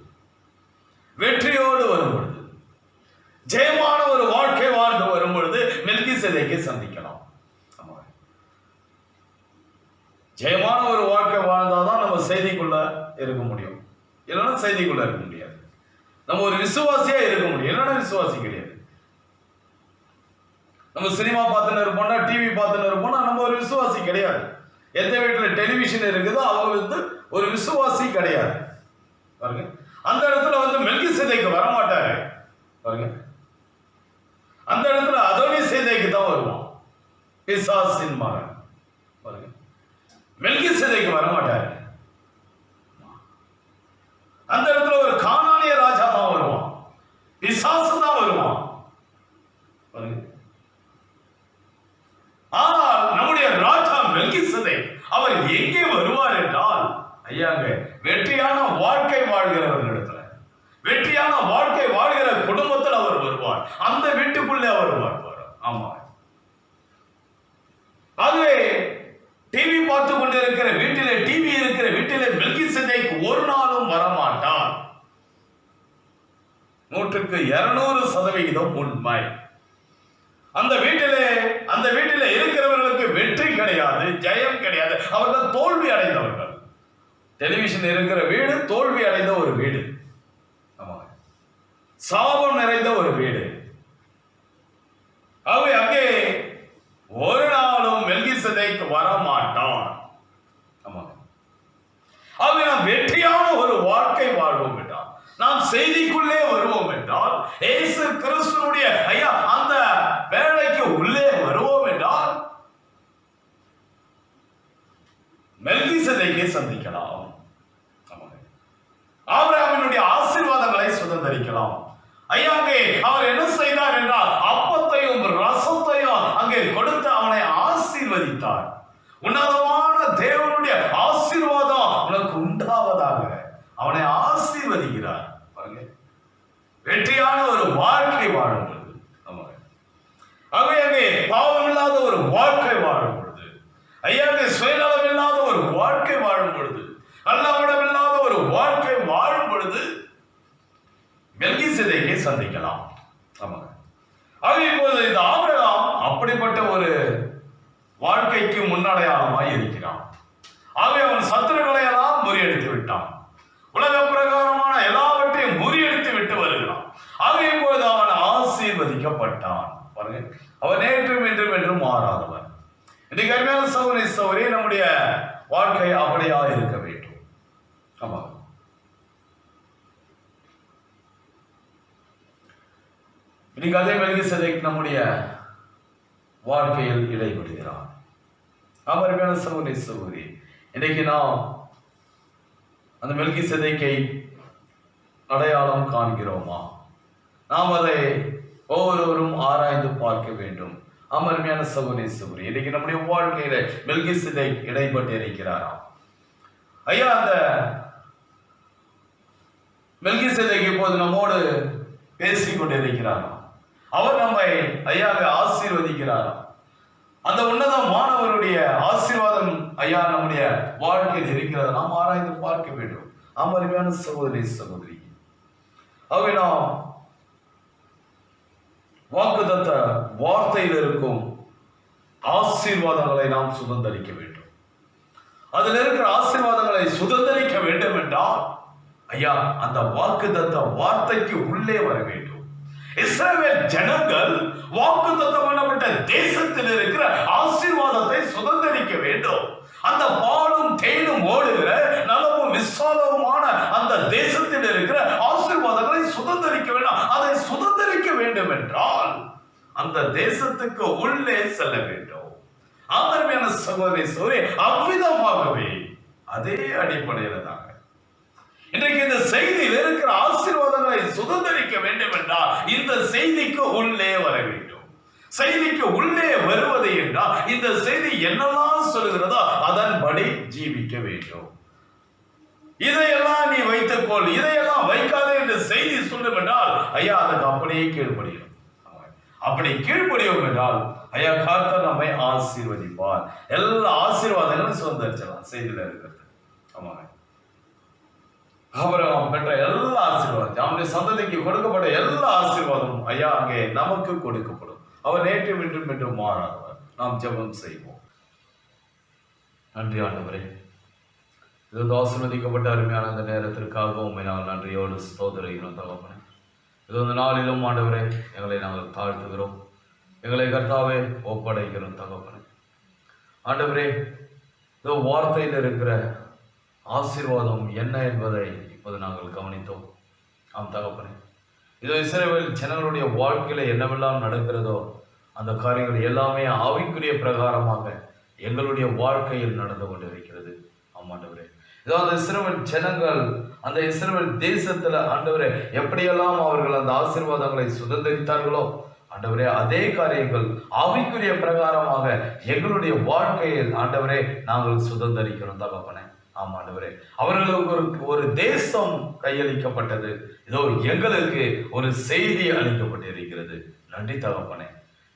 வெற்றியோடு வரும்பொழுது, ஜெயமான ஒரு வாழ்க்கை வாழ்ந்து வரும்பொழுது மெல்கிசேதேக்கை சந்திக்கலாம். ஜெயமான ஒரு வாழ்க்கை வாழ்ந்தாதான் நம்ம செய்திக்குள்ள இருக்க முடியும், இல்லைன்னா செய்திக்குள்ள இருக்க முடியாது. நம்ம ஒரு விசுவாசியா இருக்க முடியும், இல்லைன்னா விசுவாசி கிடையாது. நம்ம சினிமா பார்த்துன்னு இருப்போம்னா, டிவி பார்த்துன்னு இருப்போம்னா நம்ம ஒரு விசுவாசி கிடையாது. எந்த வீட்டுல டெலிவிஷன் இருக்குதோ அவங்க வந்து ஒரு விசுவாசி கிடையாது. பாருங்க, அந்த இடத்துல வந்து மெல்கிசேதேக்கு வரமாட்டாரு. பாருங்க, அந்த இடத்துல அதோனிசேதேக்கு தான் வருவான், பிசாசின் மகன். பாருங்க, மெல்கிசேதேக்கு வரமாட்டாரு. அந்த இடத்துல ஒரு கானானிய ராஜா தான் வருவான், பிசாசு தான் வருவான். ஆனால் நம்முடைய ராஜா மெல்கிசேதேக் அவர் எங்கே வருவார் என்றால் ஐயாங்க வெற்றியான வாழ்க்கை வாழ்கிறவர்களிடத்துல, வெற்றியான வாழ்க்கை வாழ்கிற குடும்பத்தில் அவர் வருவார். அந்த வீட்டுக்குள்ளே அவர் வருவார். ஆமா, அதுவே டிவி பார்த்து கொண்டிருக்கிற வீட்டிலே, டிவி இருக்கிற வீட்டிலே மெல்கிசேதேக் ஒரு நாளும் வரமாட்டார். 100% உண்மை. அந்த வீட்டிலே இருக்கிறவர்களுக்கு வெற்றி கிடையாது, ஜெயம் கிடையாது. அவர்கள் தோல்வி அடைந்தவர்கள். டெலிவிஷன் இருக்கிற வீடு தோல்வி அடைந்த ஒரு வீடு. சாபம் நிறைந்த ஒரு வீடு. அவை அங்கே ஒரு நாளும் மெல்கிசேதேக்கு வர மாட்டான். அவை நாம் வெற்றியான ஒரு வாழ்க்கை வாழ்வோம் என்றால், நாம் செய்திக்குள்ளே வருவோம் என்றால், இயேசு கிறிஸ்துவுடைய அந்த வேலைக்கு உள்ளே வருவோம் என்றால் மெல்கிசேதேக்கை சந்திக்கலாம். ஆபிரகாமினுடைய ஆசீர்வாதங்களை சுதந்தரிக்கலாம். அங்கே அவர் என்ன செய்தார் என்றால், அப்பத்தையும் ரசத்தையும் அங்கே கொடுத்து அவனை ஆசீர்வதித்தார். உன்னதமான தேவனுடைய ஆசீர்வாதம் உனக்கு உண்டாவதாக அவனை ஆசீர்வதிக்கிறார். பாருங்க, வெற்றியான ஒரு வாழ்க்கை வாழும் பொழுது, அங்கே பாவம் இல்லாத ஒரு வாழ்க்கை வாழும் பொழுது, அங்கே சுயநலம் இல்லாத ஒரு வாழ்க்கை வாழும் பொழுது, நல்லவிடம் இல்லாத ஒரு வாழ்க்கை வாழும் பொழுது மெல்கிசேதேக்கை சந்திக்கலாம். இப்போது இந்த ஆபிரகாம் அப்படிப்பட்ட ஒரு வாழ்க்கைக்கு முன்னடையாளமாய் இருக்கிறான். அவன் சத்துருக்களை எல்லாம் முறியடித்து விட்டான். உலக பிரகாரமான எல்லாவற்றையும் முறியடித்து விட்டு வருகிறான். இப்போது அவன் ஆசீர்வதிக்கப்பட்டான். பாருங்க, அவன் நேற்றும் என்றும் என்றும் மாறாதவன். இன்னைக்கு அருமையான சகோதரி சகோதரி, நம்முடைய வாழ்க்கை அப்படியா இருக்க வேண்டும். ஆமா, இன்னைக்கு அதே மெல்கிசேதேக்கு நம்முடைய வாழ்க்கையில் இடைபடுகிறான். அருமையான சகோதரி சகோதரி, இன்னைக்கு நாம் அந்த மெல்கிசேதேக்கை அடையாளம் காண்கிறோமா? நாம் அதை ஒவ்வொருவரும் ஆராய்ந்து பார்க்க வேண்டும். அருமையான சகோதரி சகோதரி, இன்னைக்கு நம்முடைய வாழ்க்கையில மெல்கிசேதேக் இடைப்பட்டு இருக்கிறாராம். அந்த மெல்கிசேதேக் இப்போது நம்மோடு பேசிக் கொண்டிருக்கிறாராம். அவர் நம்மை ஆசீர்வதிக்கிறாராம். அந்த உன்னதமானவருடைய ஆசீர்வாதம் நம்முடைய வாழ்க்கையில் இருக்கிறது. நாம் ஆராய்ந்து பார்க்க வேண்டும். அருமையான சகோதரி சகோதரி, நாம் வாக்குத்தத்த வார்த்தையில் இருக்கும் ஆசீர்வாதங்களை நாம் சுதந்தரிக்க வேண்டும். அதில் இருக்கிற ஆசீர்வாதங்களை சுதந்தரிக்க வேண்டும் என்றால் அந்த வாக்குத்தத்த வார்த்தைக்கு உள்ளே வர வேண்டும். இஸ்ரவேல் ஜனங்கள் வாக்குத்தத்தம் பண்ணப்பட்ட தேசத்தில் இருக்கிற ஆசீர்வாதத்தை சுதந்தரிக்க வேண்டும். அந்த பாலும் தேனும் ஓடுகிற நலமும் விசாலமுமான அந்த தேசத்தில் இருக்கிற ஆசீர்வாதங்களை சுதந்தரிக்க வேண்டும். அதை சுதந்தரிக்க வேண்டும் என்றால் அந்த தேசத்துக்கு உள்ளே செல்ல வேண்டும். அருமையான சகோதரி சகோதரி, அவ்விதமாகவே அதே அடிப்படையில் தாங்க இன்றைக்கு இந்த செய்தியில் இருக்கிற ஆசீர்வாதங்களை சுதந்தரிக்க வேண்டும் என்றால் இந்த செய்திக்கு உள்ளே வர வேண்டும். செய்திக்கு உள்ளே வருவது என்றால் இந்த செய்தி என்னெல்லாம் சொல்லுகிறதோ அதன்படி ஜீவிக்க வேண்டும். இதையெல்லாம் நீ வைத்துக்கொள், இதையெல்லாம் வைக்காதே என்று செய்தி சொல்லும் என்றால் அதுக்கு அப்படியே கீழ்ப்படியும். அப்படி கீழ்ப்படியும் என்றால் கர்த்தர் நம்மை ஆசீர்வதிப்பார். எல்லா ஆசீர்வாதங்களும் சுதந்தரிச்சலாம் செய்தியில் இருக்கிறது. ஆமாங்க, ஆபிரகாம் பெற்ற எல்லா ஆசீர்வாதம், அவனுடைய சந்ததிக்கு கொடுக்கப்பட்ட எல்லா ஆசீர்வாதமும் அங்கே நமக்கு கொடுக்கப்படும். அவர் நேற்றும் இன்றும் என்றும் மாறாதவர். நாம் ஜெபம் செய்வோம். நன்றி ஆண்டவரே, இது ஆசீர்வதிக்கப்பட்ட அருமையான அந்த நேரத்திற்காக உண்மை நாங்கள் நன்றியோடு ஸ்தோத்திரிக்கிறோம் தகப்பனே. இது இந்த நாளிலும் ஆண்டவரே எங்களை நாங்கள் தாழ்த்துகிறோம். எங்களை கர்த்தாவே ஒப்படைக்கிறோம் தகப்பனே. ஆண்டவரே, இதோ வார்த்தையில் இருக்கிற ஆசீர்வாதம் என்ன என்பதை இப்போது நாங்கள் கவனித்தோம். ஆம் தகப்பனே, இதோ இஸ்ரவேல் ஜனங்களுடைய வாழ்க்கையில என்னவெல்லாம் நடக்கிறதோ அந்த காரியங்கள் எல்லாமே ஆவிக்குரிய பிரகாரமாக எங்களுடைய வாழ்க்கையில் நடந்து கொண்டிருக்கிறது. ஆமாண்டவரே, இதோ அந்த இஸ்ரவேல் ஜனங்கள் அந்த இஸ்ரவேல் தேசத்துல ஆண்டவரே எப்படியெல்லாம் அவர்கள் அந்த ஆசீர்வாதங்களை சுதந்திரித்தார்களோ ஆண்டவரே அதே காரியங்கள் ஆவிக்குரிய பிரகாரமாக எங்களுடைய வாழ்க்கையில் ஆண்டவரே நாங்கள் சுதந்திரிக்கிறோம் தகப்பனே. ஆமாண்டவரே, அவர்களுக்கு ஒரு தேசம் கையளிக்கப்பட்டது. இதோ எங்களுக்கு ஒரு செய்தி அளிக்கப்பட்டிருக்கிறது. நன்றி தகப்பனே.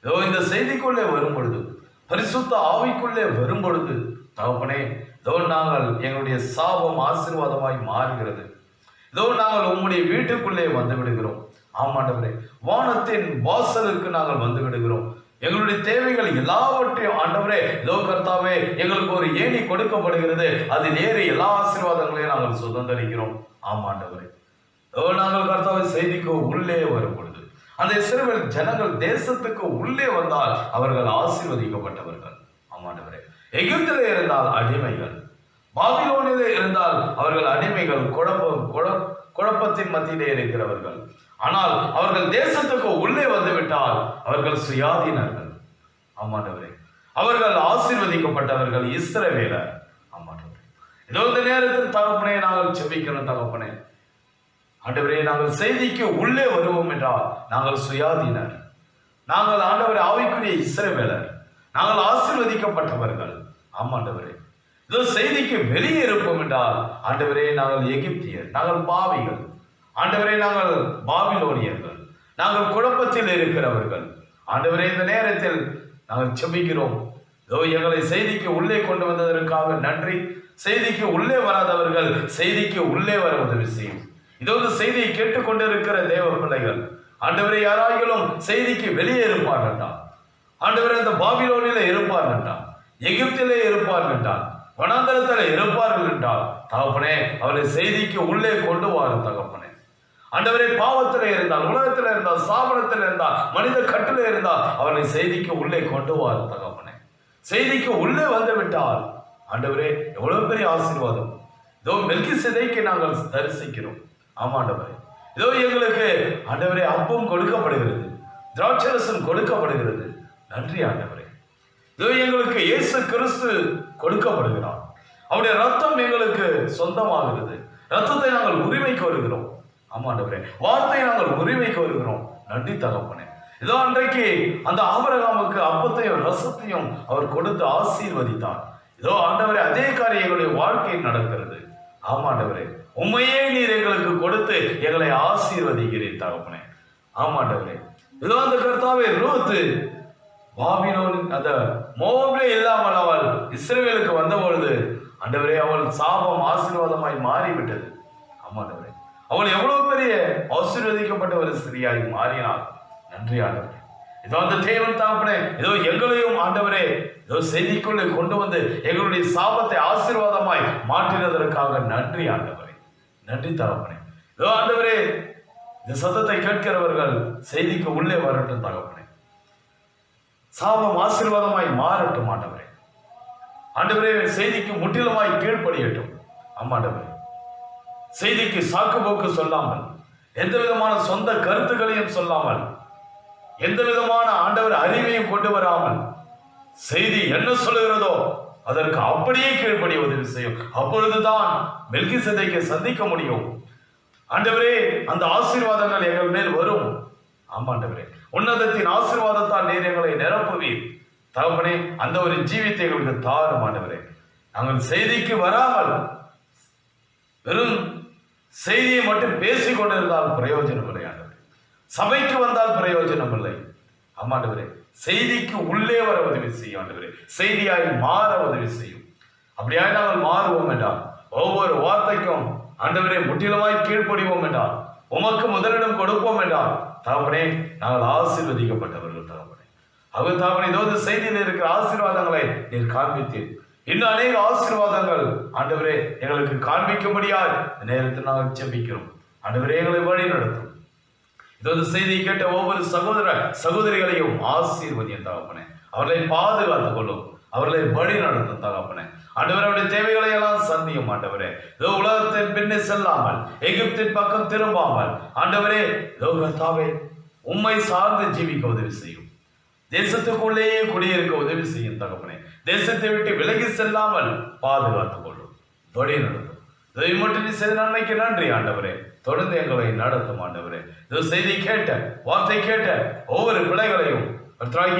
இதோ இந்த செய்திக்குள்ளே வரும் பொழுது, பரிசுத்த ஆவிக்குள்ளே வரும் பொழுது தகப்பனே, இதோ நாங்கள் எங்களுடைய சாபம் ஆசீர்வாதமாய் மாறுகிறது. இதோ நாங்கள் உம்முடைய வீட்டுக்குள்ளே வந்து விடுகிறோம். ஆமாண்டவரே, வானத்தின் வாசலுக்கு நாங்கள் வந்து விடுகிறோம். எங்களுடைய தேவைகள் எல்லாவற்றையும் ஆண்டவரே இதோ கர்த்தாவே எங்களுக்கு ஒரு ஏணி கொடுக்கப்படுகிறது. அதில் ஏறி எல்லா ஆசீர்வாதங்களையும் நாங்கள் சுதந்திரிக்கிறோம். ஆமாண்டவரே, நாங்கள் கர்த்தாவை ஜனங்கள் செய்திக்கு உள்ளே வரும் பொழுது, அந்த இஸ்ரவேல் ஜனங்கள் தேசத்துக்கு உள்ளே வந்தால் அவர்கள் ஆசீர்வதிக்கப்பட்டவர்கள். ஆமாண்டவரே, எகிப்திலே இருந்தால் அடிமைகள், பாபிலோனிலே இருந்தால் அவர்கள் அடிமைகள், குழப்பத்தின் மத்தியிலே இருக்கிறவர்கள். ஆனால் அவர்கள் தேசத்துக்கு உள்ளே வந்துவிட்டால் அவர்கள் சுயாதீனர்கள். ஆமாண்டவரே, அவர்கள் ஆசீர்வதிக்கப்பட்டவர்கள், இஸ்ரவேலர். ஆமாண்டவரே, இதோ இந்த நேரத்தில் தகப்பனே நாங்கள் செபிக்கிறோம். தகப்பனே ஆண்டவரே, நாங்கள் செய்திக்கு உள்ளே வருவோம் என்றால் நாங்கள் சுயாதீனர், நாங்கள் ஆண்டவரே ஆவிக்குரிய இஸ்ரவேலர், நாங்கள் ஆசீர்வதிக்கப்பட்டவர்கள். ஆமாண்டவரே, இதோ செய்திக்கு வெளியே இருப்போம் என்றால் ஆண்டவரே நாங்கள் எகிப்தியர், நாங்கள் பாவிகள். ஆண்டவரே, நாங்கள் பாபிலோனியர்கள், நாங்கள் குழப்பத்தில் இருக்கிறவர்கள். ஆண்டவரே, இந்த நேரத்தில் நாங்கள் செபிக்கிறோம். இதோ எங்களை செய்திக்கு உள்ளே கொண்டு வந்ததற்காக நன்றி. செய்திக்கு உள்ளே வராதவர்கள் செய்திக்கு உள்ளே வர உதவி செய்யும். இதோ இந்த செய்தியை கேட்டுக்கொண்டிருக்கிற தேவ பிள்ளைகள், ஆண்டவரே, யாராகிலும் செய்திக்கு வெளியே இருப்பார் என்றால், ஆண்டவரே அந்த பாபிலோனிலே இருப்பார் என்றால், எகிப்திலே இருப்பார் என்றால், வனாந்தரத்தில் இருப்பார்கள் என்றால், தகப்பனே அவரை செய்திக்கு உள்ளே கொண்டு வாரும். தகப்பனே ஆண்டவரே, பாவத்தில் இருந்தால், உலகத்தில் இருந்தால், சாபனத்தில் இருந்தால், மனித கட்டில இருந்தால் அவரை செய்திக்கு உள்ளே கொண்டு வாரும். தகப்பனே செய்திக்கு உள்ளே வந்து விட்டால் ஆண்டவரே எவ்வளவு பெரிய ஆசீர்வாதம். இதோ மெல்கிசேதேக்கை நாங்கள் தரிசிக்கிறோம். ஆமாண்டவரே, இதோ எங்களுக்கு ஆண்டவரே அப்பம் கொடுக்கப்படுகிறது, திராட்சரசம் கொடுக்கப்படுகிறது. நன்றி ஆண்டவரே. இதோ எங்களுக்கு இயேசு கிறிஸ்து கொடுக்கப்படுகிறார், அவருடைய ரத்தம் எங்களுக்கு சொந்தமாகிறது, ரத்தத்தை நாங்கள் உரிமை கோருகிறோம். ஆமாண்டவரே, வார்த்தையை நாங்கள் உரிமை கோருகிறோம். நன்றி தகப்பனே. இதோ அன்றைக்கு அந்த ஆபிரகாமுக்கு அப்பத்தையும் ரசத்தையும் அவர் கொடுத்து ஆசீர்வதித்தார். இதோ ஆண்டவரே அதே காரியங்களுடைய வாழ்க்கையில் நடக்கிறது. ஆமாண்டவரே, உண்மையே நீர் எங்களுக்கு கொடுத்து எங்களை ஆசீர்வதிக்கிறீர் தகப்பனே. ஆமாண்டவரே, இதோ அந்த கர்த்தாவே ரூத் பாபிலோன் அந்த மோவாபிலே இல்லாமல் அவள் இஸ்ரவேலுக்கு வந்த பொழுது ஆண்டவரே அவள் சாபம் ஆசீர்வாதமாய் மாறிவிட்டது. ஆமாண்டவரே, அவள் எவ்வளவு பெரிய ஆசீர்வதிக்கப்பட்ட ஒரு ஸ்திரியாய் மாறினாள். நன்றி ஆண்டவரே. இதோ அந்த தேவன் தகப்பனே, இதோ எங்களையும் ஆண்டவரே இதோ செய்திக்குள்ளே கொண்டு வந்து எங்களுடைய சாபத்தை ஆசீர்வாதமாய் மாற்றினதற்காக நன்றி ஆண்டவரே. நன்றி தகப்பனே. இதோ ஆண்டவரே, இந்த சத்தத்தை கேட்கிறவர்கள் செய்திக்கு உள்ளே வரட்டும் தகப்பனே. சாபம் ஆசீர்வாதமாய் மாறட்டும் ஆண்டவரே. ஆண்டவரே, செய்திக்கு முற்றிலுமாய் கீழ்ப்படியட்டும். ஆமாண்டவரே, செய்திக்கு சாக்கு போக்கு சொல்லாமல், எந்த விதமான சொந்த கருத்துக்களையும் சொல்லாமல், எந்த விதமான ஆண்டவர் அறிவையும் கொண்டு வராமல், செய்தி என்ன சொல்லுகிறதோ அதற்கு அப்படியே கீழ்ப்படிய உதவி செய்யும். அப்பொழுதுதான் மெல்கிசேதேக்கை சந்திக்க முடியும். ஆண்டவரே, அந்த ஆசீர்வாதங்கள் எங்கள் மேல் வரும். ஆமாண்டவரே, உன்னதத்தின் ஆசீர்வாதத்தால் நீர் எங்களை நிரப்புவீர் தகப்பனே. அந்த ஒரு ஜீவித்தை எங்களுக்கு தாரும் ஆண்டவரே. நாங்கள் செய்திக்கு வராமல் வெறும் செய்தியை மட்டும் பேசிக் கொண்டிருந்தால் பிரயோஜனம் இல்லை ஆண்டவரே. சபைக்கு வந்தால் பிரயோஜனம் இல்லை. ஆமாண்டவரே, செய்திக்கு உள்ளே வர உதவி செய்யும் ஆண்டவரே. செய்தியாய் மாற உதவி செய்யும். அப்படியாய் நாங்கள் மாறுவோம் என்றால், ஒவ்வொரு வார்த்தைக்கும் ஆண்டவரே முற்றிலுமாய் கீழ்ப்படிவோம் என்றால், உமக்கு முதலிடம் கொடுப்போம் என்றால் தகப்பனே நாங்கள் ஆசீர்வதிக்கப்பட்டவர்கள் தகப்பனே. அவர் தகப்பனே, இதோ செய்தியில் இருக்கிற ஆசீர்வாதங்களை நீர் காண்பித்தீர். இன்னும் அநேக ஆசீர்வாதங்கள் ஆண்டவரே எங்களுக்கு காண்பிக்கும்படியாய் இந்த நேரத்தில் நாங்கள் ஜெபிக்கிறோம். ஆண்டவரே, எங்களை வழி நடத்தும். இதோ செய்தியை கேட்ட ஒவ்வொரு சகோதர சகோதரிகளையும் ஆசீர்வதியும் தகப்பனே. அவர்களை பாதுகாத்துக் கொள்ளும், அவர்களை வழி நடத்தும் தகப்பனே. ஆண்டவரே, அவருடைய தேவைகளை எல்லாம் சந்தியும் ஆண்டவரே. இதோ உலகத்தின் பின்னே செல்லாமல், எகிப்தின் பக்கம் திரும்பாமல் ஆண்டவரே இதோ கர்த்தாவே உம்மை சார்ந்து ஜீவிக்க உதவி செய்யும். தேசத்துக்குள்ளேயே குடியிருக்க உதவி செய்யும் தகப்பனே. தேசத்தை விட்டு விலகி செல்லாமல் பாதுகாத்துக் கொள்ளும், வழி நடத்தும். இதை மட்டும் நீ செய்த நன்மைக்கு நன்றி ஆண்டவரே. தொடர்ந்து எங்களை நடத்தும் ஆண்டவரே. இது செய்தி கேட்ட, வார்த்தை கேட்ட ஒவ்வொரு பிள்ளைகளையும்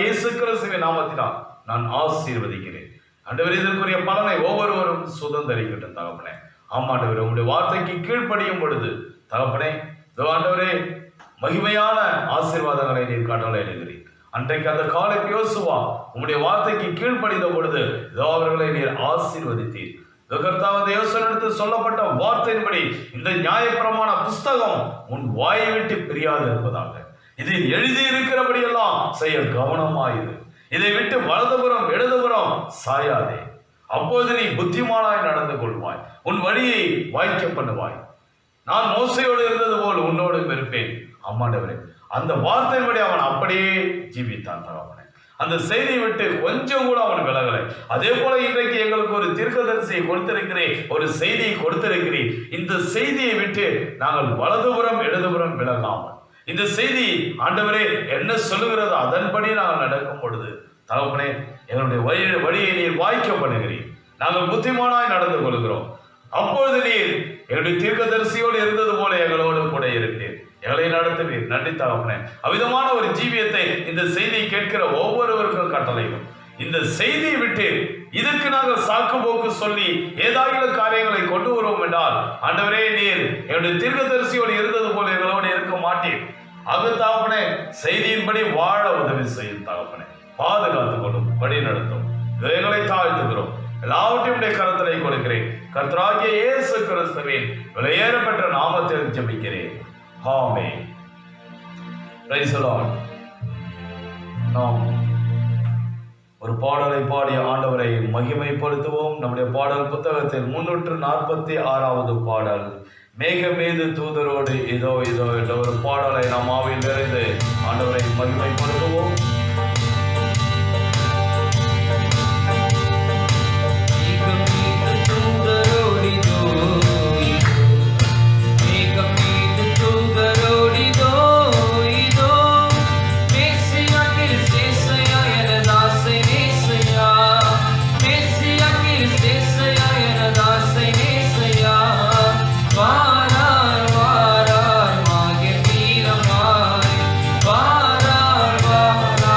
இயேசு கிறிஸ்துவின் நாமத்தினால் நான் ஆசீர்வதிக்கிறேன் ஆண்டவரே. இதற்குரிய பலனை ஒவ்வொருவரும் சுதந்திரிக்கட்டும் தகப்பனே. ஆமாண்டவரே, உங்களுடைய வார்த்தைக்கு கீழ்ப்படியும் பொழுது தகப்பனே இதோ ஆண்டவரே மகிமையான ஆசீர்வாதங்களை நீர் கட்டளை எழுகிறீர். அன்றைக்கு அந்த காலை யோசுவா உங்களுடைய வார்த்தைக்கு கீழ்ப்படிந்த பொழுது இதோ அவர்களை நீர் ஆசீர்வதித்தீர். கர்த்தாவே, யோசனையிடத்தில் சொல்லப்பட்ட வார்த்தையின்படி இந்த நியாயப்பிரமாண புஸ்தகம் உன் வாயை விட்டு பிரியாது இருப்பதாக. இதில் எழுதி இருக்கிறபடியெல்லாம் செய்ய கவனமாயிரு. இதை விட்டு வலதுபுறம் இடதுபுறம் சாயாதே. அப்போது நீ புத்திமானாய் நடந்து கொள்வாய், உன் வழியை வாய்க்க பண்ணுவாய். நான் மோசையோடு இருந்தது போல் உன்னோடு இருப்பேன். ஆமாண்டவரே, அந்த வார்த்தையின்படி அவன் அப்படியே ஜீவித்தான் தகப்பனே. அந்த செய்தியை விட்டு கொஞ்சம் கூட அவன் விலகலை. அதே போல இன்றைக்கு எங்களுக்கு ஒரு தீர்க்கதரிசியை கொடுத்திருக்கிறேன், ஒரு செய்தியை கொடுத்திருக்கிறேன். இந்த செய்தியை விட்டு நாங்கள் வலதுபுறம் இடதுபுறம் விலகாமல், இந்த செய்தி ஆண்டவரே என்ன சொல்லுகிறதோ அதன்படி நாங்கள் நடக்கும் பொழுது தகப்பனே, எங்களுடைய வழியை நீர் வாய்க்க பண்ணுகிறீர். நாங்கள் புத்திமானாய் நடந்து கொள்கிறோம். அப்பொழுது நீர் எங்களுடைய தீர்க்கதரிசியோடு இருந்தது போல எங்களோடு கூட இருந்தீர், எங்களை நடத்துவீர். நன்றி தகப்பனே. அவ்விதமான ஒரு ஜீவியத்தை இந்த செய்தியை கேட்கிற ஒவ்வொருவருக்கும் கட்டளையும். இந்த செய்தியை விட்டு இதுக்கு நாங்கள் சாக்கு போக்கு சொல்லி ஏதாயிலும் காரியங்களை கொண்டு வருவோம் என்றால் ஆண்டவரே, நீர் எங்களுடைய தீர்க்கதரிசியோடு இருந்தது போல எங்களோடு இருக்க மாட்டீர். அது தகப்பனே, செய்தியின்படி வாழ உதவி செய்யும் தகப்பனே. பாதுகாத்துக் கொள்ளும், வழி நடத்தும். எங்களை தாழ்த்துகிறோம், எல்லாவற்றையும் கருத்தரை கொடுக்கிறேன். கர்த்தராகிய இயேசு கிறிஸ்துவின் விலையேறப்பட்ட நாமத்தில் ஜெபிக்கிறேன். ஆமென். Praise the Lord. நாம் ஒரு பாடலை பாடிய ஆண்டவரை மகிமைப்படுத்துவோம். நம்முடைய பாடல் புத்தகத்தில் 346வது பாடல், மேகமீது தூதரோடு இதோ இதோ என்ற ஒரு பாடலை நாம் ஆவியில் இருந்து ஆண்டவரை மகிமைப்படுத்துவோம். வாரார் வாரார்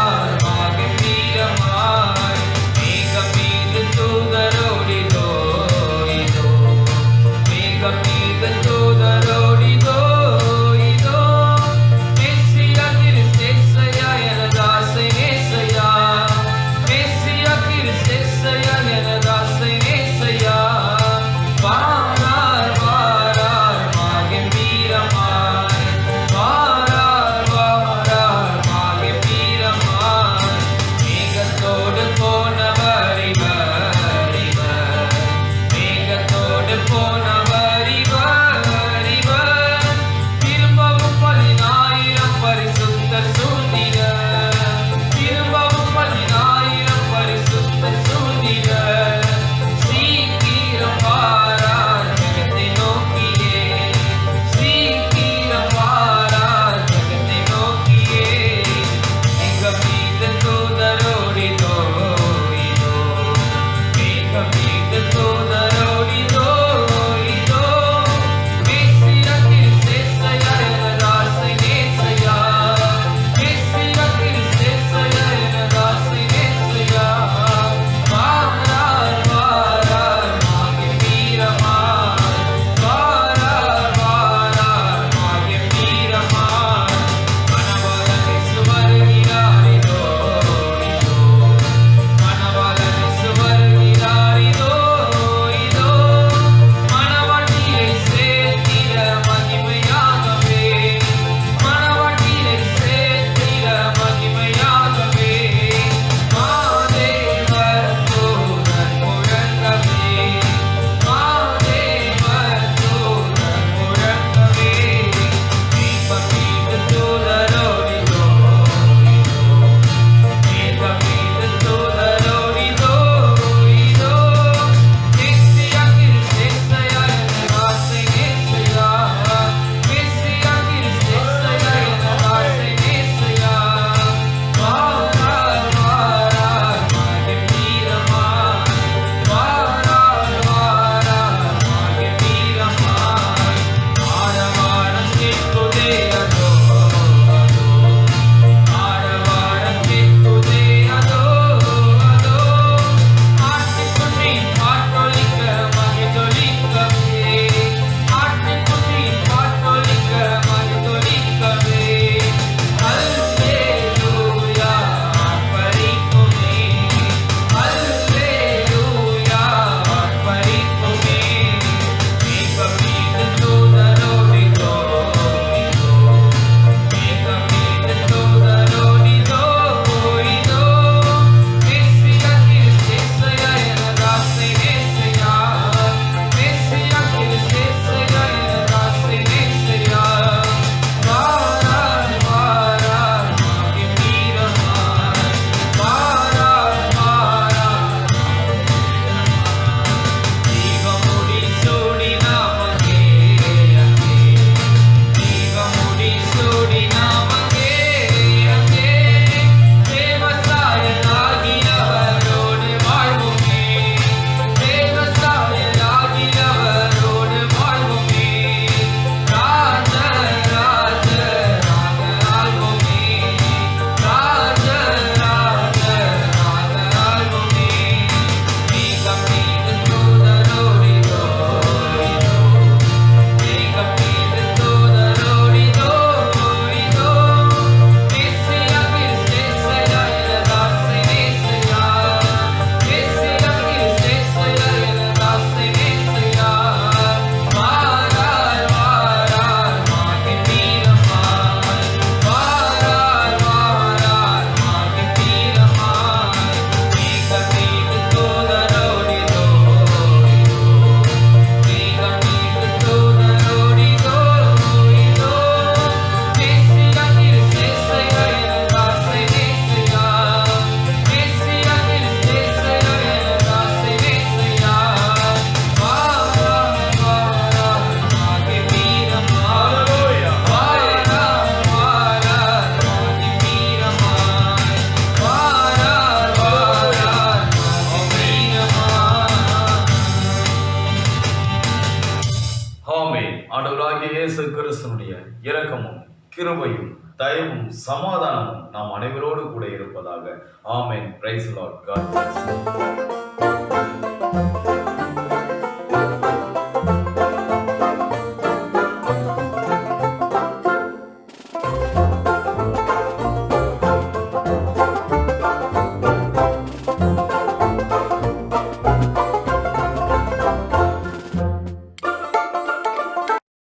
இயேசு கிறிஸ்துனுடைய இரக்கமும் கிருபையும் தயவும் சமாதானமும் நாம் அனைவரோடு கூட இருப்பதாக. ஆமென். Praise the Lord. God plus.